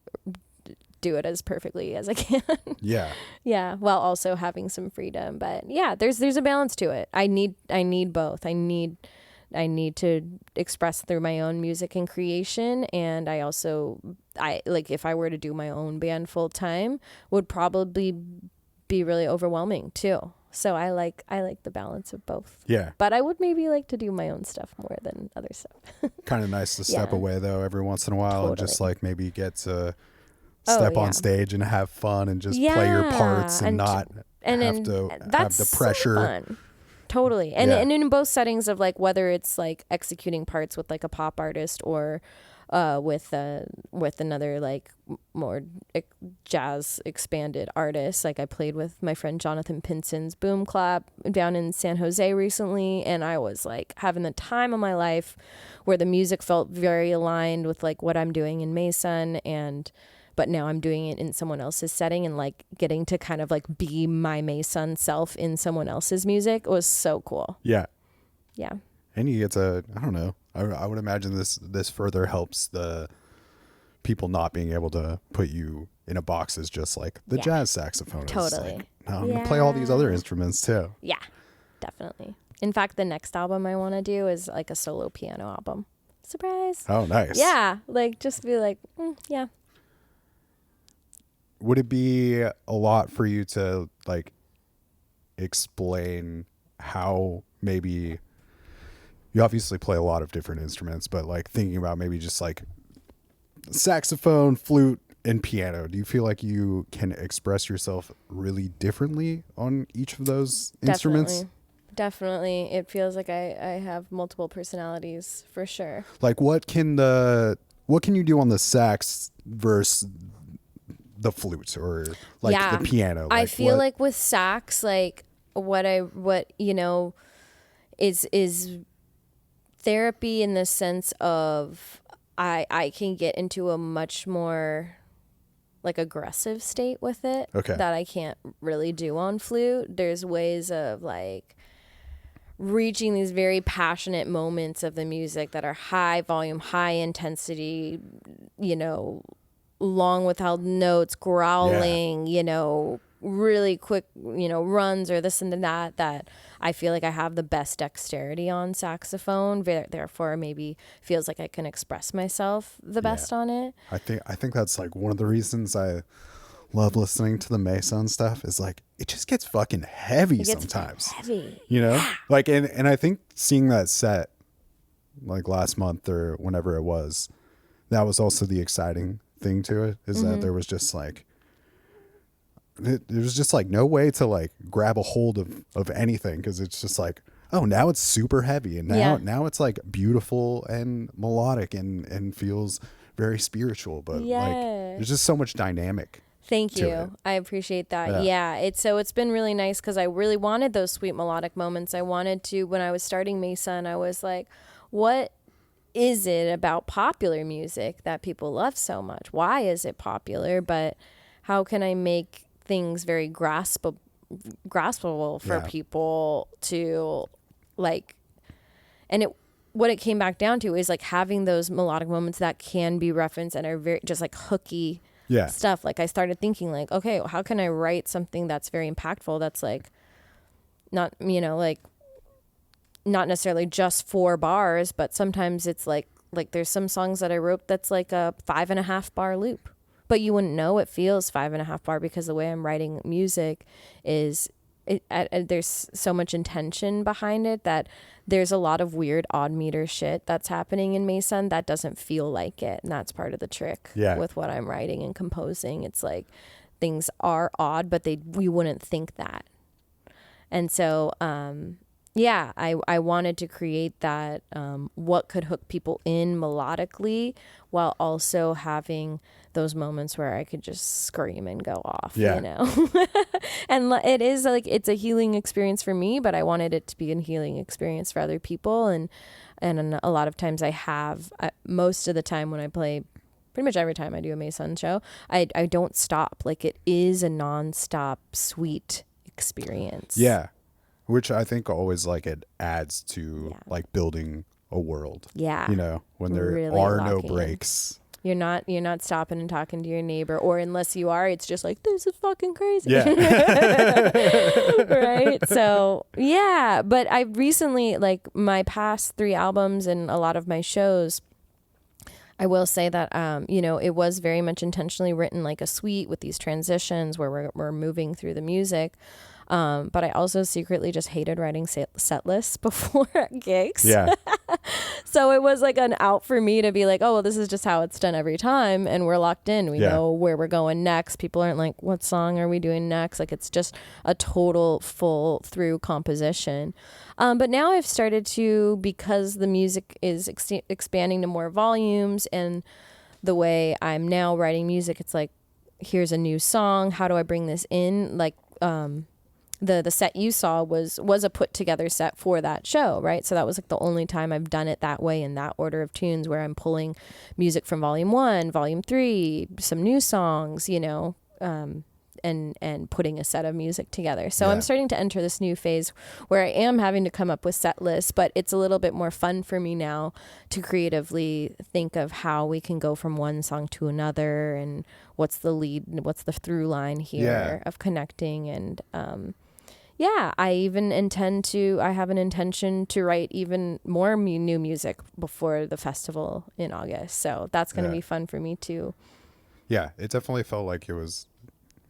C: do it as perfectly as I can.
A: Yeah.
C: Yeah, while also having some freedom. But yeah, there's a balance to it. I need both. I need to express through my own music and creation, and I like, if I were to do my own band full time, would probably be really overwhelming too. So I like the balance of both.
A: Yeah.
C: But I would maybe like to do my own stuff more than other stuff.
A: Kind of nice to step away though every once in a while and just like maybe get to step on stage and have fun and just play your parts and not have the pressure.
C: So fun. Totally. And in both settings of like, whether it's like executing parts with like a pop artist or with another like more jazz expanded artist. Like I played with my friend Jonathan Pinson's Boom Clap down in San Jose recently, and I was like having the time of my life, where the music felt very aligned with like what I'm doing in MAE.SUN, but now I'm doing it in someone else's setting, and like getting to kind of like be my MAE.SUN self in someone else's music was so cool.
A: Yeah.
C: Yeah.
A: And you get to, I don't know, I would imagine this further helps the people not being able to put you in a box as just like the jazz saxophonist.
C: Totally.
A: Like, no, I'm going to play all these other instruments too.
C: Yeah, definitely. In fact, the next album I want to do is like a solo piano album. Surprise.
A: Oh, nice.
C: Yeah. Like just be like, yeah.
A: Would it be a lot for you to like explain how maybe you obviously play a lot of different instruments, but like thinking about maybe just like saxophone, flute, and piano, do you feel like you can express yourself really differently on each of those instruments?
C: Definitely. It feels like I have multiple personalities for sure.
A: Like what can you do on the sax versus the flute or like the piano? Like
C: I feel like with sax, like what you know is therapy in the sense of I can get into a much more like aggressive state with it that I can't really do on flute. There's ways of like reaching these very passionate moments of the music that are high volume, high intensity, you know, long withheld notes, growling, you know, really quick, you know, runs or this and that I feel like I have the best dexterity on saxophone, therefore maybe feels like I can express myself the best on it.
A: I think that's like one of the reasons I love listening to the MAE.SUN stuff is like it just gets fucking heavy sometimes.
C: Heavy.
A: You know? Like and I think seeing that set like last month or whenever it was, that was also the exciting thing to it, is that there was just like there's just like no way to like grab a hold of anything, because it's just like, oh, now it's super heavy, and now it's like beautiful and melodic and feels very spiritual, but like there's just so much dynamic.
C: Thank you. I appreciate that. Yeah. It's been really nice because I really wanted those sweet melodic moments. I wanted to, when I was starting MAE.SUN, I was like, what is it about popular music that people love so much? Why is it popular? But how can I make things very graspable for people to like, and what it came back down to is like having those melodic moments that can be referenced and are very just like hooky stuff. Like I started thinking like, okay, how can I write something that's very impactful, that's like not, you know, like not necessarily just 4 bars, but sometimes it's like there's some songs that I wrote that's like a 5.5 bar loop, but you wouldn't know it feels 5.5 bar because the way I'm writing music is there's so much intention behind it that there's a lot of weird odd meter shit that's happening in MAE.SUN that doesn't feel like it. And that's part of the trick with what I'm writing and composing. It's like things are odd, but we wouldn't think that. And so, I wanted to create that, what could hook people in melodically while also having those moments where I could just scream and go off, you know? And it is like, it's a healing experience for me, but I wanted it to be a healing experience for other people. And a lot of times most of the time when I play, pretty much every time I do a MAE.SUN show, I don't stop. Like it is a nonstop sweet experience.
A: Yeah. Which I think always like it adds to like building a world.
C: Yeah.
A: You know, when there
C: really
A: are no breaks.
C: You're not stopping and talking to your neighbor, or unless you are, it's just like, this is fucking crazy.
A: Yeah.
C: Right. So yeah, but I recently, like my past 3 albums and a lot of my shows, I will say that, it was very much intentionally written like a suite with these transitions where we're moving through the music. But I also secretly just hated writing set lists before gigs.
A: Yeah.
C: So it was like an out for me to be like, oh, well, this is just how it's done every time. And we're locked in. We know where we're going next. People aren't like, what song are we doing next? Like, it's just a total full through composition. But now I've started to, because the music is expanding to more volumes, and the way I'm now writing music, it's like, here's a new song. How do I bring this in? Like, the set you saw was a put together set for that show, right? So that was like the only time I've done it that way, in that order of tunes, where I'm pulling music from volume 1, volume 3, some new songs, and putting a set of music together. So I'm starting to enter this new phase where I am having to come up with set lists, but it's a little bit more fun for me now to creatively think of how we can go from one song to another, and what's the lead, what's the through line here of connecting. And I even I have an intention to write even more new music before the festival in August. So that's going to be fun for me too.
A: Yeah, it definitely felt like it was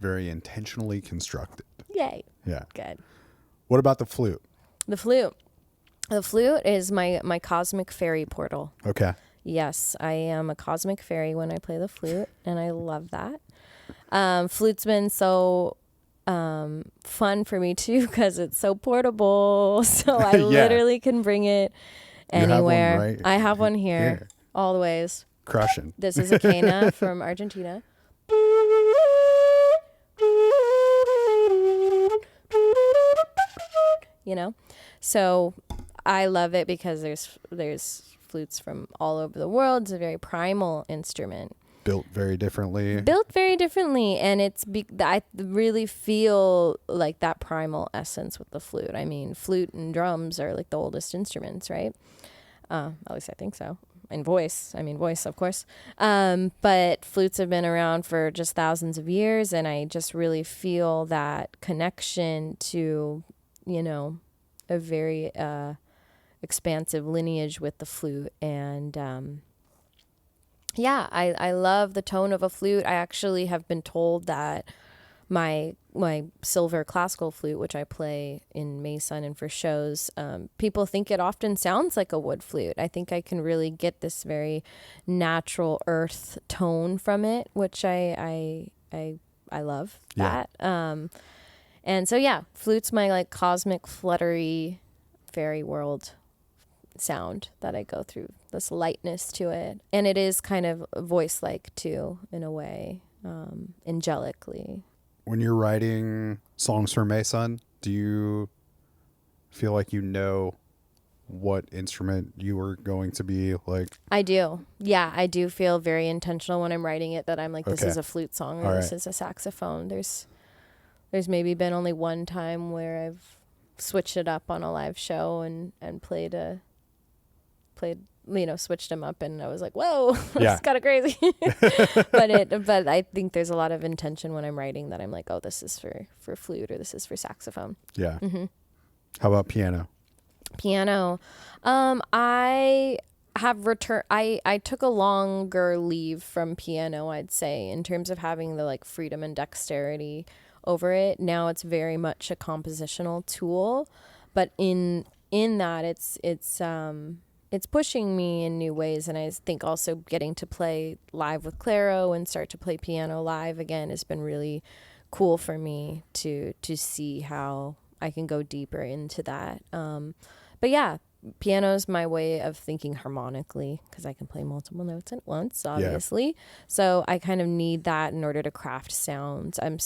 A: very intentionally constructed.
C: Yay.
A: Yeah.
C: Good.
A: What about the flute?
C: The flute. The flute is my cosmic fairy portal.
A: Okay.
C: Yes, I am a cosmic fairy when I play the flute, and I love that. Flute's been so fun for me too, because it's so portable. So I literally can bring it anywhere.
A: You have one, right?
C: I have one here. All the ways.
A: Crushing.
C: This is a Cana from Argentina. So I love it because there's flutes from all over the world. It's a very primal instrument.
A: Built very differently.
C: And I really feel like that primal essence with the flute. I mean, flute and drums are like the oldest instruments, right? At least I think so. And voice, of course. But flutes have been around for just thousands of years, and I just really feel that connection to, a very expansive lineage with the flute. And I love the tone of a flute. I actually have been told that my silver classical flute, which I play in MAE.SUN and for shows, people think it often sounds like a wood flute. I think I can really get this very natural earth tone from it, which I love that. And so flute's my like cosmic fluttery fairy world sound that I go through, this lightness to it. And it is kind of voice-like too, in a way, angelically.
A: When you're writing songs for MAE.SUN, do you feel like you know what instrument you are going to be like?
C: I do. Yeah, I do feel very intentional when I'm writing it, that I'm like, this is a flute song, or this is a saxophone. There's maybe been only one time where I've switched it up on a live show and switched them up, and I was like, whoa, that's kind of crazy. but I think there's a lot of intention when I'm writing, that I'm like, oh, this is for flute, or this is for saxophone.
A: Yeah. Mm-hmm. How about piano?
C: I have returned. I took a longer leave from piano, I'd say, in terms of having the like freedom and dexterity over it. Now it's very much a compositional tool, but in that it's pushing me in new ways. And I think also getting to play live with Clairo and start to play piano live again has been really cool for me to see how I can go deeper into that. But yeah, piano is my way of thinking harmonically, because I can play multiple notes at once, obviously. Yeah. So I kind of need that in order to craft sounds. I'm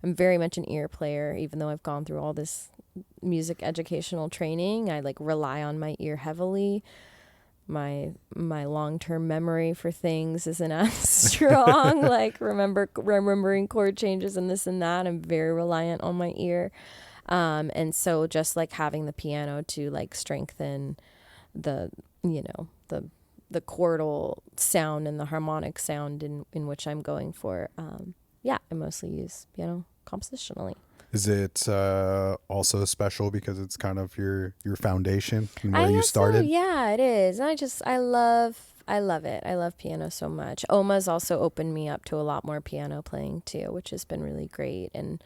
C: very much an ear player, even though I've gone through all this music educational training. I like rely on my ear heavily. My long-term memory for things isn't as strong. Like remembering chord changes and this and that. I'm very reliant on my ear. And so just like having the piano to like strengthen the the chordal sound and the harmonic sound in which I'm going for. I mostly use piano compositionally.
A: Is it also special because it's kind of your foundation and where you started?
C: So, yeah, it is. I love it. I love piano so much. Ohma's also opened me up to a lot more piano playing too, which has been really great. And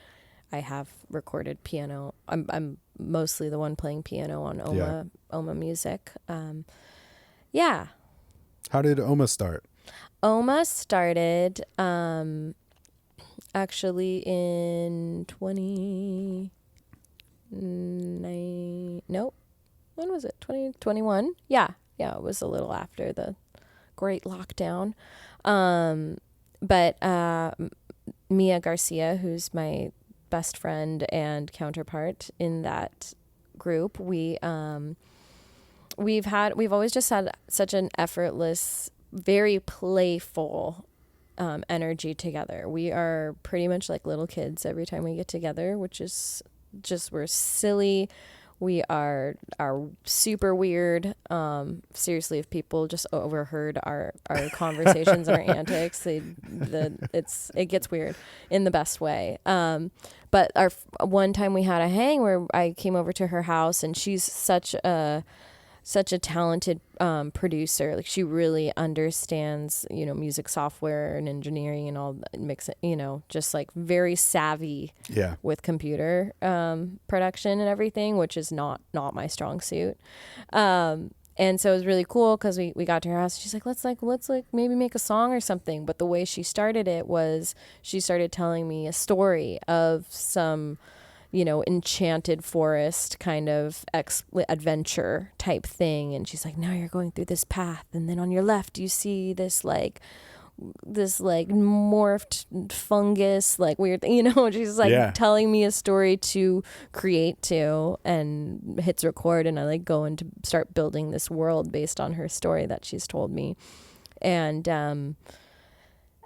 C: I have recorded piano. I'm mostly the one playing piano on Ohma music. Yeah.
A: How did Ohma start?
C: Ohma started actually in 2021. Yeah, it was a little after the great lockdown. But Mia Garcia, who's my best friend and counterpart in that group, we've always just had such an effortless, very playful energy together. We are pretty much like little kids every time we get together, which is just, we're silly. We are super weird. Seriously, if people just overheard our conversations and our antics, it gets weird in the best way. But one time we had a hang where I came over to her house, and she's such a talented producer. Like, she really understands, music software and engineering and all mix it, just like very savvy with computer production and everything, which is not my strong suit. And so it was really cool because we got to her house. She's like, let's maybe make a song or something. But the way she started it was she started telling me a story of some enchanted forest kind of adventure type thing. And she's like, now you're going through this path, and then on your left you see this morphed fungus, like weird, she's like telling me a story to create to, and hits record, and I like go and to start building this world based on her story that she's told me. And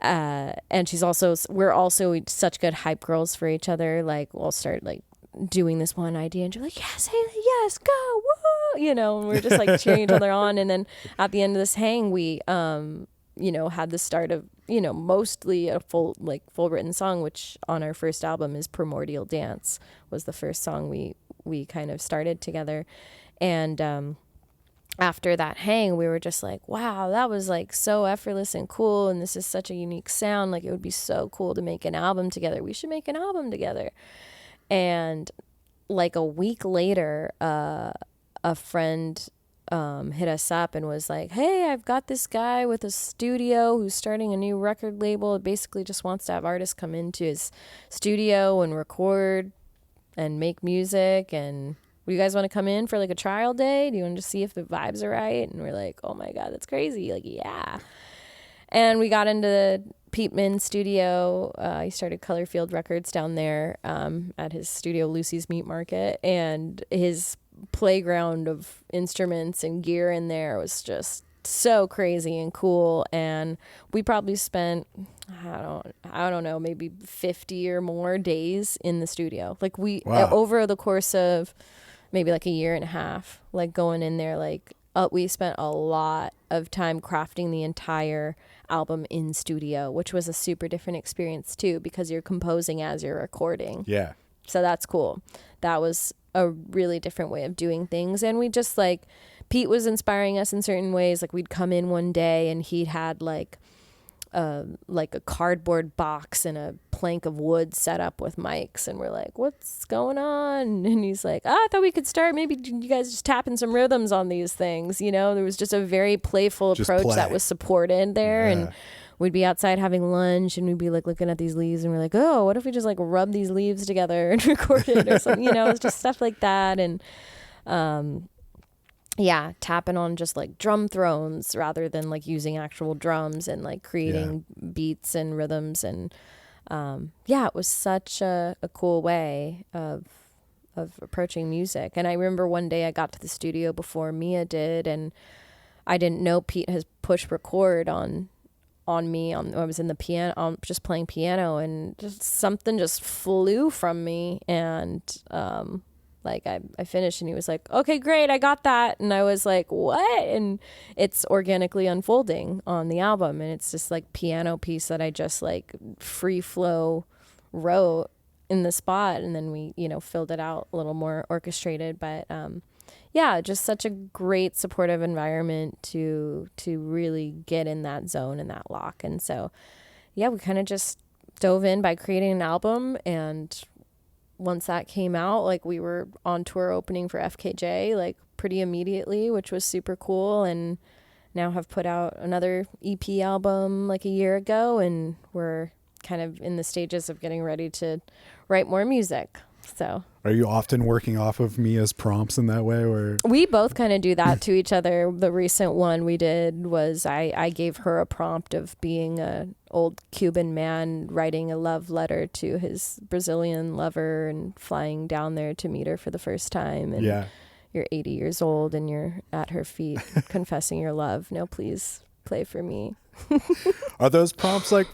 C: we're also such good hype girls for each other. Like, we'll start like doing this one idea, and you're like, yes, Haley, yes, go, woo, and we're just like cheering each other on. And then at the end of this hang, we, had the start of, mostly a full written song, which on our first album is Primordial Dance, was the first song we kind of started together. And, after that hang, we were just like, wow, that was like so effortless and cool. And this is such a unique sound. Like, it would be so cool to make an album together. We should make an album together. And like a week later, a friend hit us up and was like, hey, I've got this guy with a studio who's starting a new record label. It basically just wants to have artists come into his studio and record and make music, and you guys want to come in for like a trial day? Do you want to see if the vibes are right? And we're like, oh my God, that's crazy. Like, yeah. And we got into Pete Min's studio. He started Colorfield Records down there at his studio, Lucy's Meat Market. And his playground of instruments and gear in there was just so crazy and cool. And we probably spent, I don't know, maybe 50 or more days in the studio. Like, over the course of maybe like a year and a half, like going in there, like we spent a lot of time crafting the entire album in studio, which was a super different experience too, because you're composing as you're recording. Yeah. So that's cool. That was a really different way of doing things. And we just Pete was inspiring us in certain ways. Like, we'd come in one day and he had like a cardboard box and a plank of wood set up with mics, and we're like, what's going on? And he's like, I thought we could start maybe you guys just tapping some rhythms on these things. There was just a very playful approach that was supported there. And we'd be outside having lunch, and we'd be like looking at these leaves, and we're like, oh, what if we just like rub these leaves together and record it or something? It's just stuff like that. And tapping on just like drum thrones rather than like using actual drums, and like creating beats and rhythms. And it was such a cool way of approaching music. And I remember one day I got to the studio before Mia did, and I didn't know Pete has pushed record on me. I was in the piano, just playing piano, and just something just flew from me, and Like I finished and he was like, okay, great, I got that. And I was like, what? And it's organically unfolding on the album. And it's just like piano piece that I just like free flow wrote in the spot. And then we, filled it out a little more orchestrated. But yeah, just such a great supportive environment to really get in that zone and that lock. And so, yeah, we kind of just dove in by creating an album, and once that came out, like we were on tour opening for FKJ like pretty immediately, which was super cool, and now have put out another EP album like a year ago, and we're kind of in the stages of getting ready to write more music. So
D: are you often working off of Mia's prompts in that way, or
C: we both kind of do that to each other? The recent one we did was I gave her a prompt of being a old Cuban man writing a love letter to his Brazilian lover and flying down there to meet her for the first time. And
D: yeah,
C: you're 80 years old and you're at her feet confessing your love. No, please play for me.
D: are those prompts like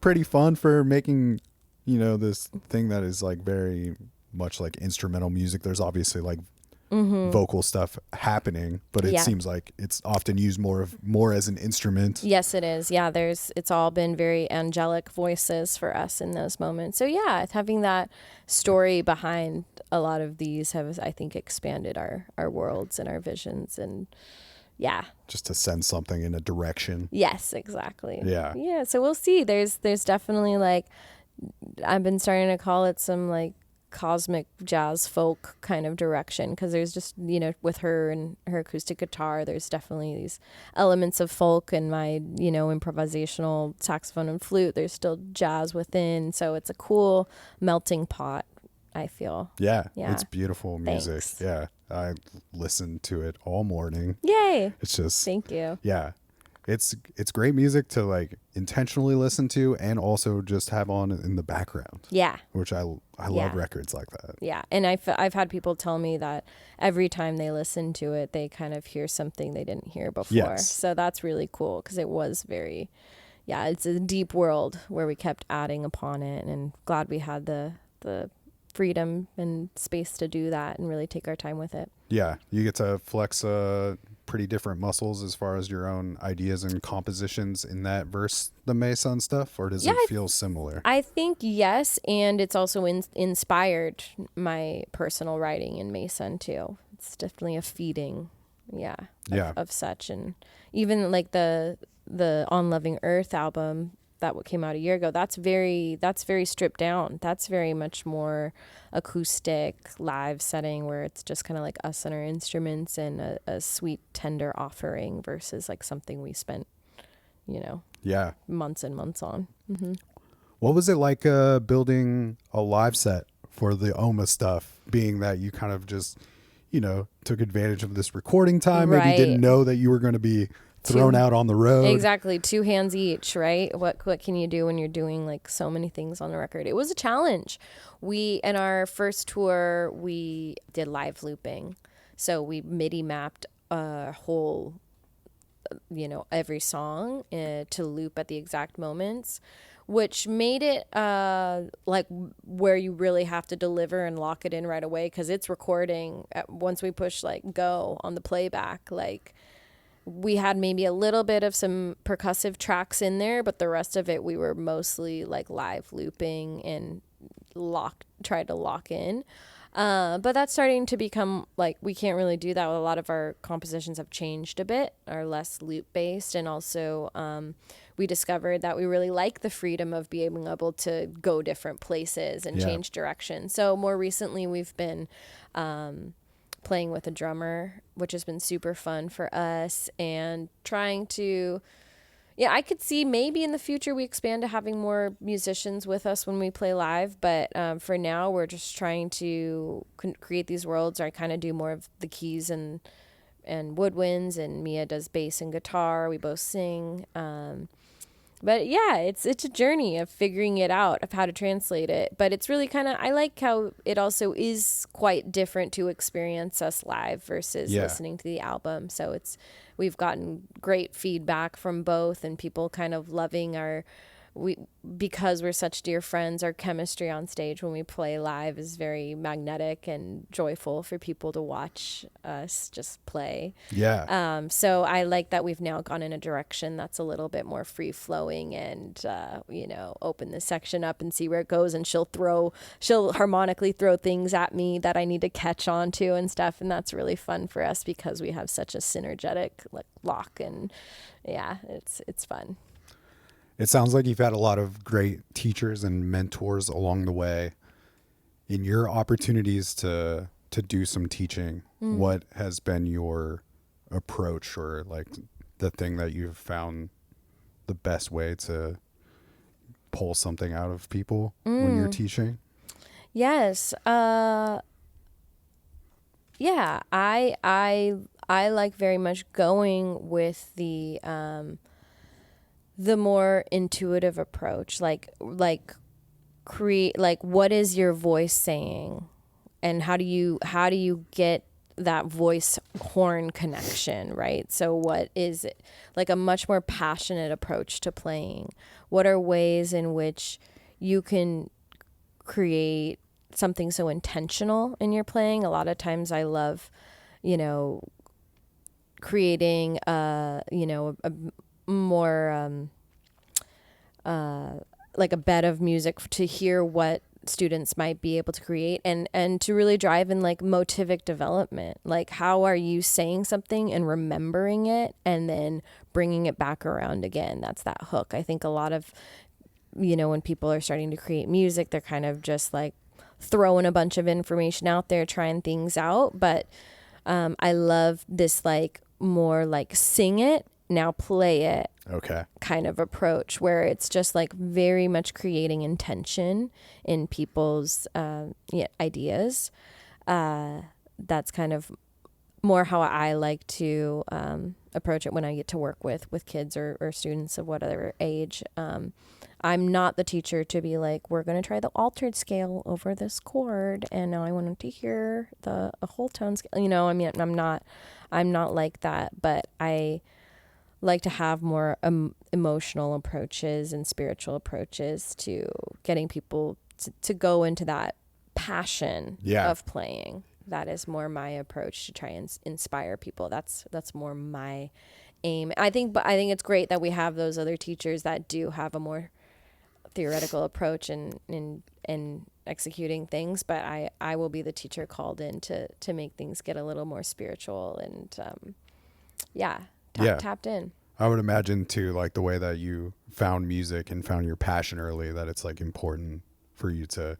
D: pretty fun for making, this thing that is like very much like instrumental music? There's obviously like vocal stuff happening, but it seems like it's often used more as an instrument.
C: Yes, it is. Yeah, it's all been very angelic voices for us in those moments. So yeah, having that story behind a lot of these has, I think, expanded our worlds and our visions, and yeah,
D: just to send something in a direction.
C: Yes, exactly.
D: Yeah.
C: So we'll see. There's definitely like, I've been starting to call it some like cosmic jazz folk kind of direction, because there's just, with her and her acoustic guitar, there's definitely these elements of folk, and my, improvisational saxophone and flute, there's still jazz within. So it's a cool melting pot, I feel.
D: Yeah. It's beautiful music.
C: Thanks.
D: Yeah. I listened to it all morning.
C: Yay.
D: It's just,
C: thank you.
D: Yeah. It's great music to like intentionally listen to and also just have on in the background.
C: Yeah.
D: Which I love records like that.
C: Yeah. And I've had people tell me that every time they listen to it, they kind of hear something they didn't hear before.
D: Yes.
C: So that's really cool, because it was very, it's a deep world where we kept adding upon it, and glad we had the freedom and space to do that and really take our time with it.
D: Yeah. You get to flex pretty different muscles as far as your own ideas and compositions in that versus the MAE.SUN stuff, or does it feel similar?
C: I think yes, and it's also inspired my personal writing in MAE.SUN too. It's definitely a feeding, of such. And even like the On Loving Earth album that came out a year ago, that's very stripped down. That's very much more acoustic live setting, where it's just kind of like us and our instruments and a sweet tender offering versus like something we spent months and months on.
D: What was it like building a live set for the Ohma stuff, being that you kind of just took advantage of this recording time, maybe didn't know that you were going to be thrown out on the road?
C: Exactly. 2 hands each, right? What can you do when you're doing like so many things on the record? It was a challenge. In our first tour, we did live looping. So we MIDI mapped a whole, every song to loop at the exact moments, which made it like where you really have to deliver and lock it in right away, because it's recording. Once we push like go on the playback, like we had maybe a little bit of some percussive tracks in there, but the rest of it we were mostly like live looping and tried to lock in. But that's starting to become like, we can't really do that. A lot of our compositions have changed a bit, are less loop based. And also we discovered that we really like the freedom of being able to go different places and change direction. So more recently we've been playing with a drummer, which has been super fun for us, and trying to, I could see maybe in the future we expand to having more musicians with us when we play live. But for now, we're just trying to create these worlds where I kind of do more of the keys and woodwinds, and Mia does bass and guitar. We both sing. But yeah, it's a journey of figuring it out, of how to translate it. But it's really kind of, I like how it also is quite different to experience us live versus listening to the album. So we've gotten great feedback from both, and people kind of loving because we're such dear friends, our chemistry on stage when we play live is very magnetic and joyful for people to watch us just play.
D: Yeah.
C: So I like that we've now gone in a direction that's a little bit more free flowing and, open the section up and see where it goes. And she'll harmonically throw things at me that I need to catch on to and stuff. And that's really fun for us because we have such a synergetic lock, and yeah, it's fun.
D: It sounds like you've had a lot of great teachers and mentors along the way. In your opportunities to do some teaching, what has been your approach, or like the thing that you've found the best way to pull something out of people when you're teaching?
C: Yes. Yeah, I like very much going with the more intuitive approach, like create, like, what is your voice saying, and how do you get that voice horn connection, right? So what is it, like a much more passionate approach to playing? What are ways in which you can create something so intentional in your playing? A lot of times I love, creating a more like a bed of music to hear what students might be able to create, and to really drive in like motivic development. Like, how are you saying something and remembering it and then bringing it back around again? That's that hook. I think a lot of, when people are starting to create music, they're kind of just like throwing a bunch of information out there, trying things out. But I love this like more like sing it, now play it kind of approach, where it's just like very much creating intention in people's ideas. That's kind of more how I like to approach it when I get to work with kids or students of whatever age. I'm not the teacher to be like, we're going to try the altered scale over this chord, and now I want to hear a whole tone scale. I'm not like that, but I like to have more emotional approaches and spiritual approaches to getting people to go into that passion of playing. That is more my approach to try and inspire people. That's more my aim. But I think it's great that we have those other teachers that do have a more theoretical approach in executing things. But I will be the teacher called in to make things get a little more spiritual and tapped in.
D: I would imagine too, like the way that you found music and found your passion early, that it's like important for you to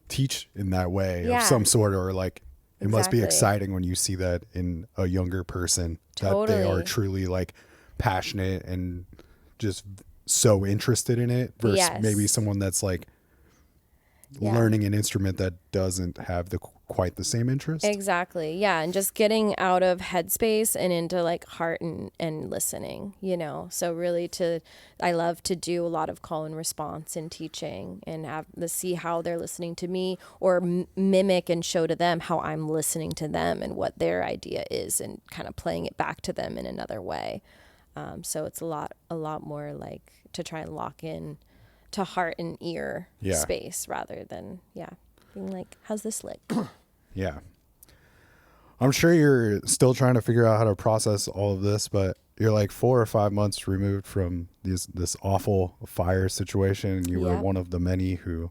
D: teach in that way of some sort, or like it must be exciting when you see that in a younger person, that they are truly like passionate and just so interested in it versus maybe someone that's like learning an instrument that doesn't have quite the same interest.
C: Exactly. Yeah. And just getting out of headspace and into like heart and listening, so really I love to do a lot of call and response in teaching and see how they're listening to me, or mimic and show to them how I'm listening to them and what their idea is, and kind of playing it back to them in another way. So it's a lot more like to try and lock in to heart and ear space rather than being like, how's this lick?
D: Yeah. I'm sure you're still trying to figure out how to process all of this, but you're like 4 or 5 months removed from this awful fire situation, and you were one of the many who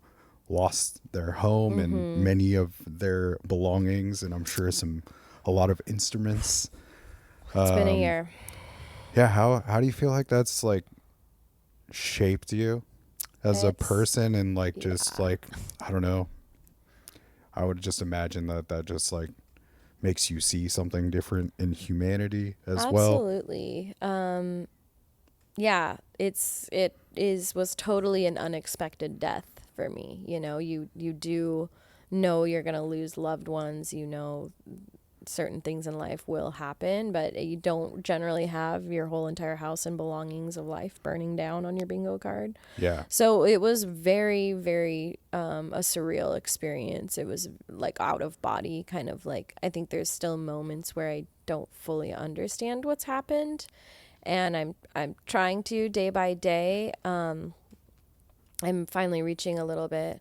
D: lost their home and many of their belongings, and I'm sure a lot of instruments.
C: It's been a year.
D: Yeah. How do you feel like that's like shaped you as a person, and like just like, I don't know, I would just imagine that just like makes you see something different in humanity as well.
C: Absolutely. It was totally an unexpected death for me. You do know you're going to lose loved ones, certain things in life will happen, but you don't generally have your whole entire house and belongings of life burning down on your bingo card.
D: Yeah.
C: So it was very, very a surreal experience. It was like out of body, kind of like, I think there's still moments where I don't fully understand what's happened, and I'm trying to day by day I'm finally reaching a little bit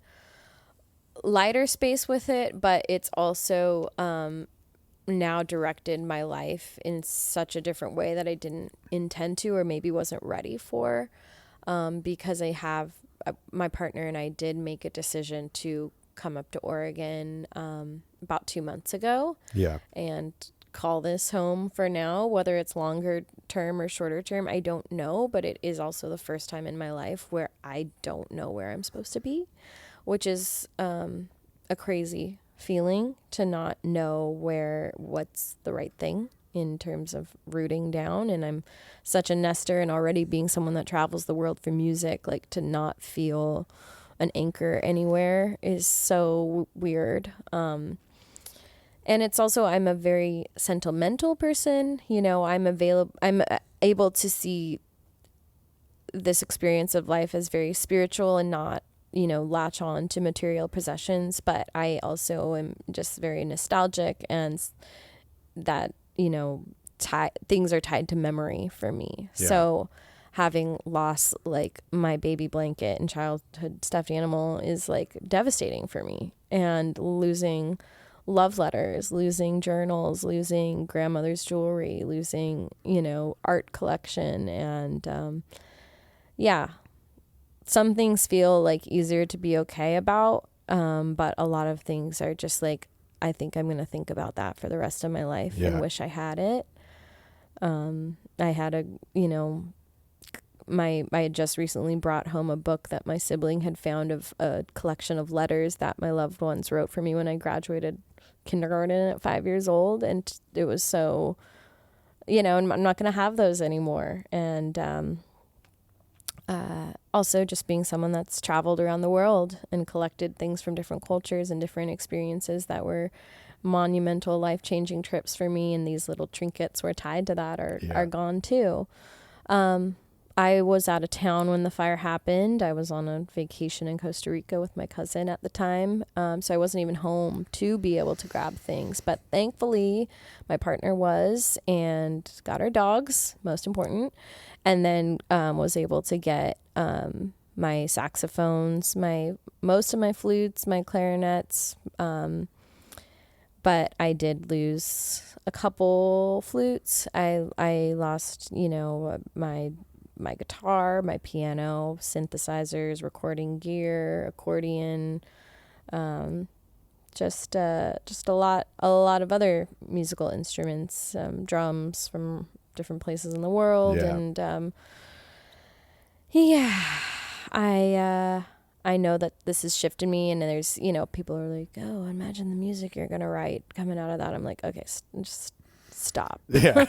C: lighter space with it, but it's also now directed my life in such a different way that I didn't intend to, or maybe wasn't ready for, because I have my partner and I did make a decision to come up to Oregon about 2 months ago.
D: Yeah.
C: And call this home for now. Whether it's longer term or shorter term, I don't know, but it is also the first time in my life where I don't know where I'm supposed to be, which is a crazy feeling, to not know what's the right thing in terms of rooting down. And I'm such a nester, and already being someone that travels the world for music, like, to not feel an anchor anywhere is so weird. And it's also, I'm a very sentimental person. You know, I'm able to see this experience of life as very spiritual and not, you know, latch on to material possessions. But I also am just very nostalgic, and that, you know, things are tied to memory for me.
D: Yeah.
C: So having lost, like, my baby blanket and childhood stuffed animal is, like, devastating for me. And losing love letters, losing journals, losing grandmother's jewelry, losing, you know, art collection. And some things feel like easier to be okay about, but a lot of things are just like, I think I'm going to think about that for the rest of my life and wish I had it. I had I had just recently brought home a book that my sibling had found of a collection of letters that my loved ones wrote for me when I graduated kindergarten at 5 years old. And it was so, you know, and I'm not going to have those anymore. And also just being someone that's traveled around the world and collected things from different cultures and different experiences that were monumental, life-changing trips for me, and these little trinkets were tied to that are gone too. I was out of town when the fire happened. I was on a vacation in Costa Rica with my cousin at the time. So I wasn't even home to be able to grab things. But thankfully, my partner was, and got our dogs, most important. And then was able to get my saxophones, most of my flutes, my clarinets. But I did lose a couple flutes. I lost, you know, my guitar, my piano, synthesizers, recording gear, accordion, just a lot of other musical instruments, drums from different places in the world.
D: Yeah.
C: And I know that this has shifted me, and there's, you know, people are like, oh, imagine the music you're going to write coming out of that. I'm like, okay, just stop.
D: Yeah.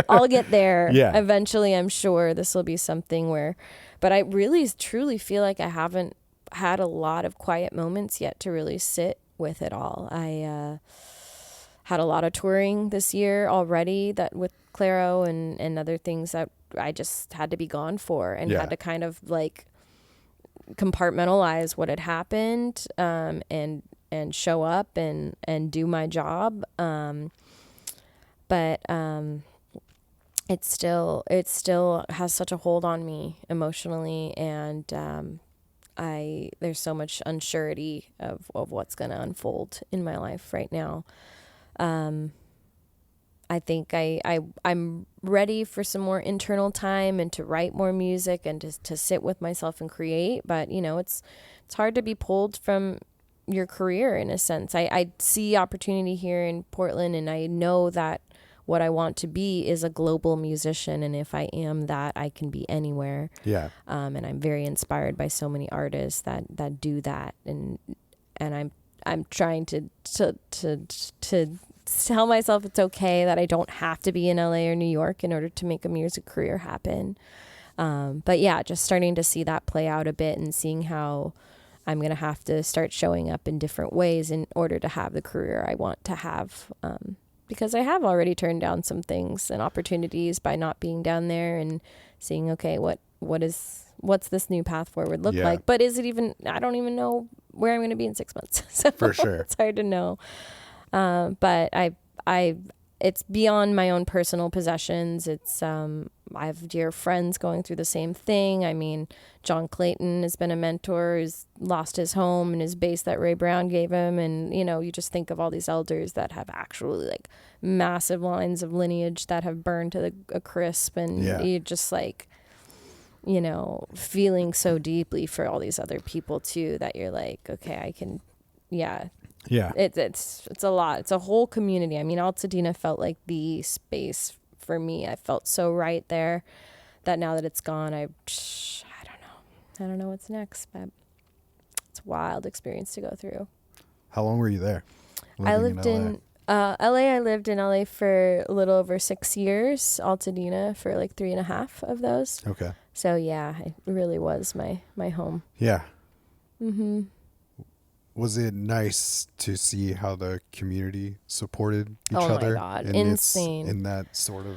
C: I'll get there.
D: Yeah.
C: Eventually, I'm sure this will be something but I really truly feel like I haven't had a lot of quiet moments yet to really sit with it all. I had a lot of touring this year already, that with Clairo and other things that I just had to be gone for, and had to kind of like compartmentalize what had happened, and show up and do my job. But it still has such a hold on me emotionally, and there's so much unsurety of what's going to unfold in my life right now. I think I'm ready for some more internal time and to write more music and to sit with myself and create. But, you know, it's hard to be pulled from your career in a sense. I see opportunity here in Portland, and I know that what I want to be is a global musician. And if I am that, I can be anywhere. Yeah. And I'm very inspired by so many artists that do that. And I'm trying to tell myself it's okay that I don't have to be in LA or New York in order to make a music career happen. But yeah, just starting to see that play out a bit, and seeing how I'm going to have to start showing up in different ways in order to have the career I want to have. Because I have already turned down some things and opportunities by not being down there, and seeing, okay, what's this new path forward look like? But is it even, I don't even know where I'm going to be in 6 months. So
D: for sure.
C: It's hard to know. But it's beyond my own personal possessions. It's I have dear friends going through the same thing. I mean, John Clayton has been a mentor who's lost his home and his bass that Ray Brown gave him. And, you know, you just think of all these elders that have actually like massive lines of lineage that have burned to a crisp. And you just like, you know, feeling so deeply for all these other people too, that you're like, okay, I can, yeah. It's a lot. It's a whole community. I mean, Altadena felt like the space for me. I felt so right there that now that it's gone, I don't know what's next, but it's a wild experience to go through.
D: How long were you there?
C: I lived in LA. I lived in LA for a little over 6 years. Altadena for like 3.5 of those.
D: Okay.
C: So yeah, it really was my home.
D: Yeah.
C: Mm-hmm.
D: Was it nice to see how the community supported each other?
C: Oh my God, insane.
D: In that sort of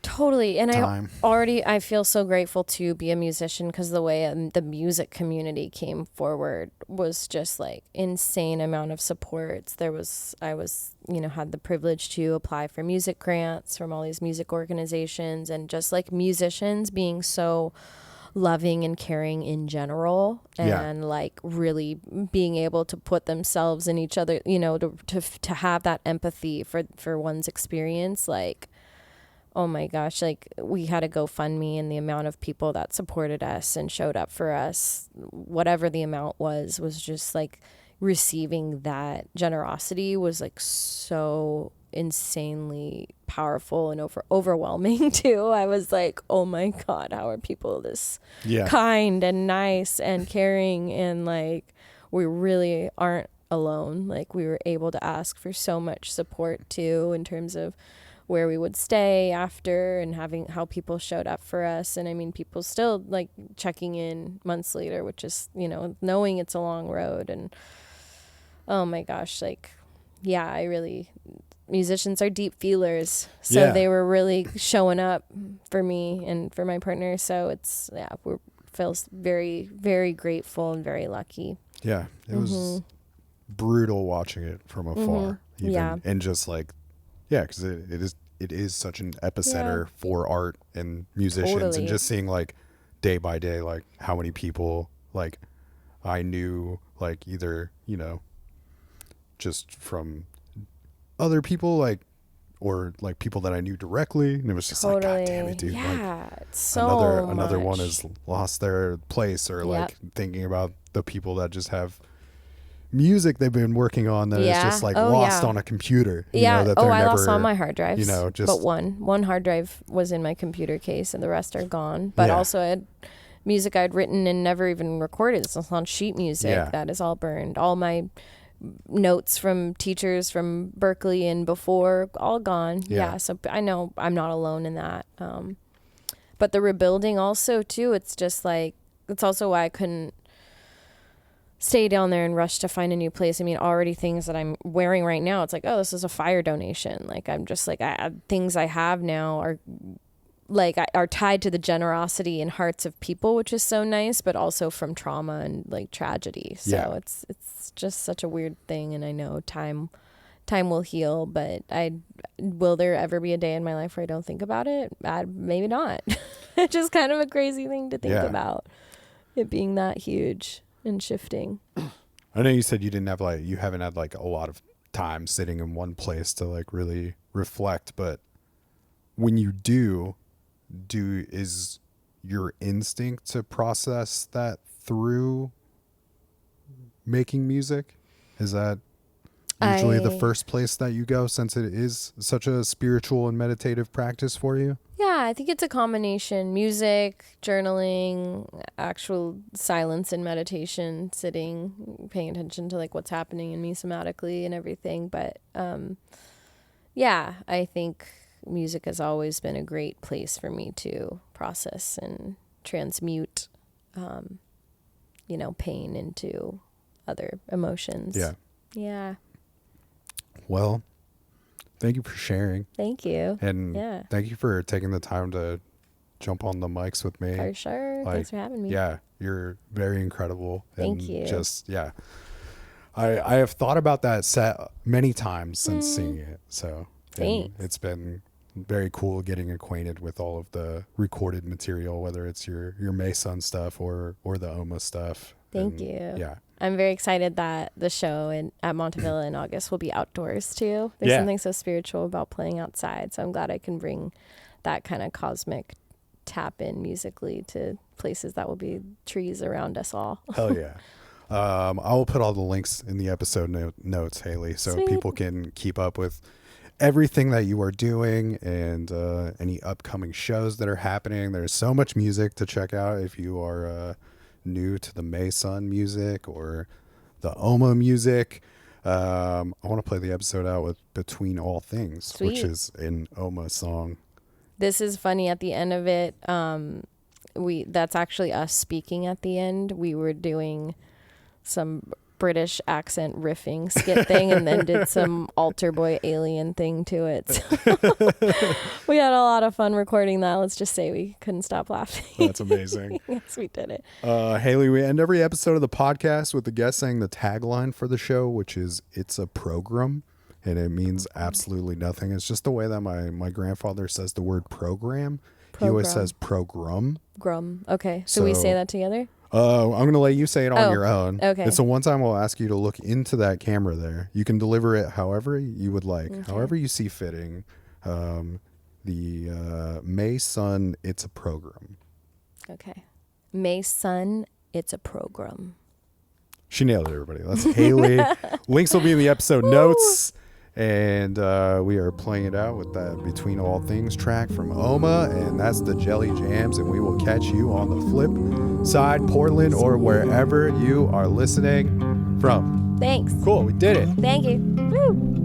C: totally. And
D: time.
C: I feel so grateful to be a musician, because the way the music community came forward was just like insane amount of support. I was, you know, had the privilege to apply for music grants from all these music organizations, and just like musicians being so loving and caring in general, and like really being able to put themselves in each other, you know, to have that empathy for one's experience. Like, oh my gosh, like we had a GoFundMe, and the amount of people that supported us and showed up for us, whatever the amount was just like receiving that generosity was like so insanely powerful and overwhelming too. I was like, oh my God, how are people this kind and nice and caring? And like, we really aren't alone. Like, we were able to ask for so much support too, in terms of where we would stay after, and having how people showed up for us. And I mean, people still like checking in months later, which is, you know, knowing it's a long road. And oh my gosh, like, yeah, musicians are deep feelers. So they were really showing up for me and for my partner. So it's, feels very, very grateful and very lucky.
D: Yeah. It was brutal watching it from afar. Even, and just like, because it is such an epicenter for art and musicians, and just seeing like day by day, like how many people like I knew, like either, you know, just from other people, like, or like people that I knew directly, and it was just like, God damn it, dude.
C: Yeah,
D: like,
C: it's so
D: another
C: much.
D: one has lost their place, or like thinking about the people that just have music they've been working on that is just like lost on a computer. You know, that
C: I lost all my hard drives.
D: You know, just
C: but one hard drive was in my computer case, and the rest are gone. But also, I had music I'd written and never even recorded. It's on sheet music that is all burned. All my notes from teachers from Berkeley and before, all gone. So I know I'm not alone in that. But the rebuilding also too, it's just like, it's also why I couldn't stay down there and rush to find a new place. I mean, already things that I'm wearing right now, it's like, oh, this is a fire donation. Like, I'm just like, things I have now are like, are tied to the generosity and hearts of people, which is so nice, but also from trauma and like tragedy. So it's just such a weird thing. And I know time will heal, but will there ever be a day in my life where I don't think about it? Maybe not. It's just kind of a crazy thing to think about, it being that huge and shifting.
D: I know you said you haven't had like a lot of time sitting in one place to like really reflect, but when you is your instinct to process that through making music? Is that usually the first place that you go, since it is such a spiritual and meditative practice for you?
C: Yeah, I think it's a combination. Music, journaling, actual silence and meditation, sitting, paying attention to like what's happening in me somatically and everything. But I think music has always been a great place for me to process and transmute, pain into other emotions. Yeah.
D: Well, thank you for sharing.
C: Thank you.
D: And thank you for taking the time to jump on the mics with me.
C: For sure. Thanks for having me.
D: Yeah, you're very incredible.
C: Thank you.
D: Just, I have thought about that set many times since seeing it. So
C: Thanks.
D: It's been very cool getting acquainted with all of the recorded material, whether it's your MAE.SUN stuff or the Ohma stuff.
C: Thank you.
D: Yeah.
C: I'm very excited that the show at Montavilla in August will be outdoors too. There's something so spiritual about playing outside. So I'm glad I can bring that kind of cosmic tap in musically to places that will be trees around us all.
D: Hell yeah. I will put all the links in the episode notes, Haley, so
C: Sweet.
D: people can keep up with everything that you are doing and any upcoming shows that are happening. There's so much music to check out if you are new to the MAE.SUN music or the Ohma music. I want to play the episode out with Between All Things,
C: Sweet.
D: which is an Ohma song.
C: This is funny. At the end of it, that's actually us speaking at the end. We were doing some British accent riffing skit thing and then did some altar boy alien thing to it. So we had a lot of fun recording that. Let's just say we couldn't stop laughing.
D: That's amazing.
C: Yes, we did it.
D: Haley, we end every episode of the podcast with the guest saying the tagline for the show, which is "It's a program," and it means absolutely nothing. It's just the way that my grandfather says the word program. He always says program.
C: Grum. Okay. So we say that together?
D: I'm going to let you say it on your own.
C: Okay.
D: It's the one time I'll ask you to look into that camera there. You can deliver it however you would like, however you see fitting. The MAE.SUN, it's a program.
C: Okay. MAE.SUN, it's a program.
D: She nailed it, everybody. That's Haley. Links will be in the episode notes. And we are playing it out with that Between All Things track from Ohma, and that's the Jelly Jams, and we will catch you on the flip side, Portland, or wherever you are listening from.
C: Thanks.
D: Cool, we did it.
C: Thank you. Woo.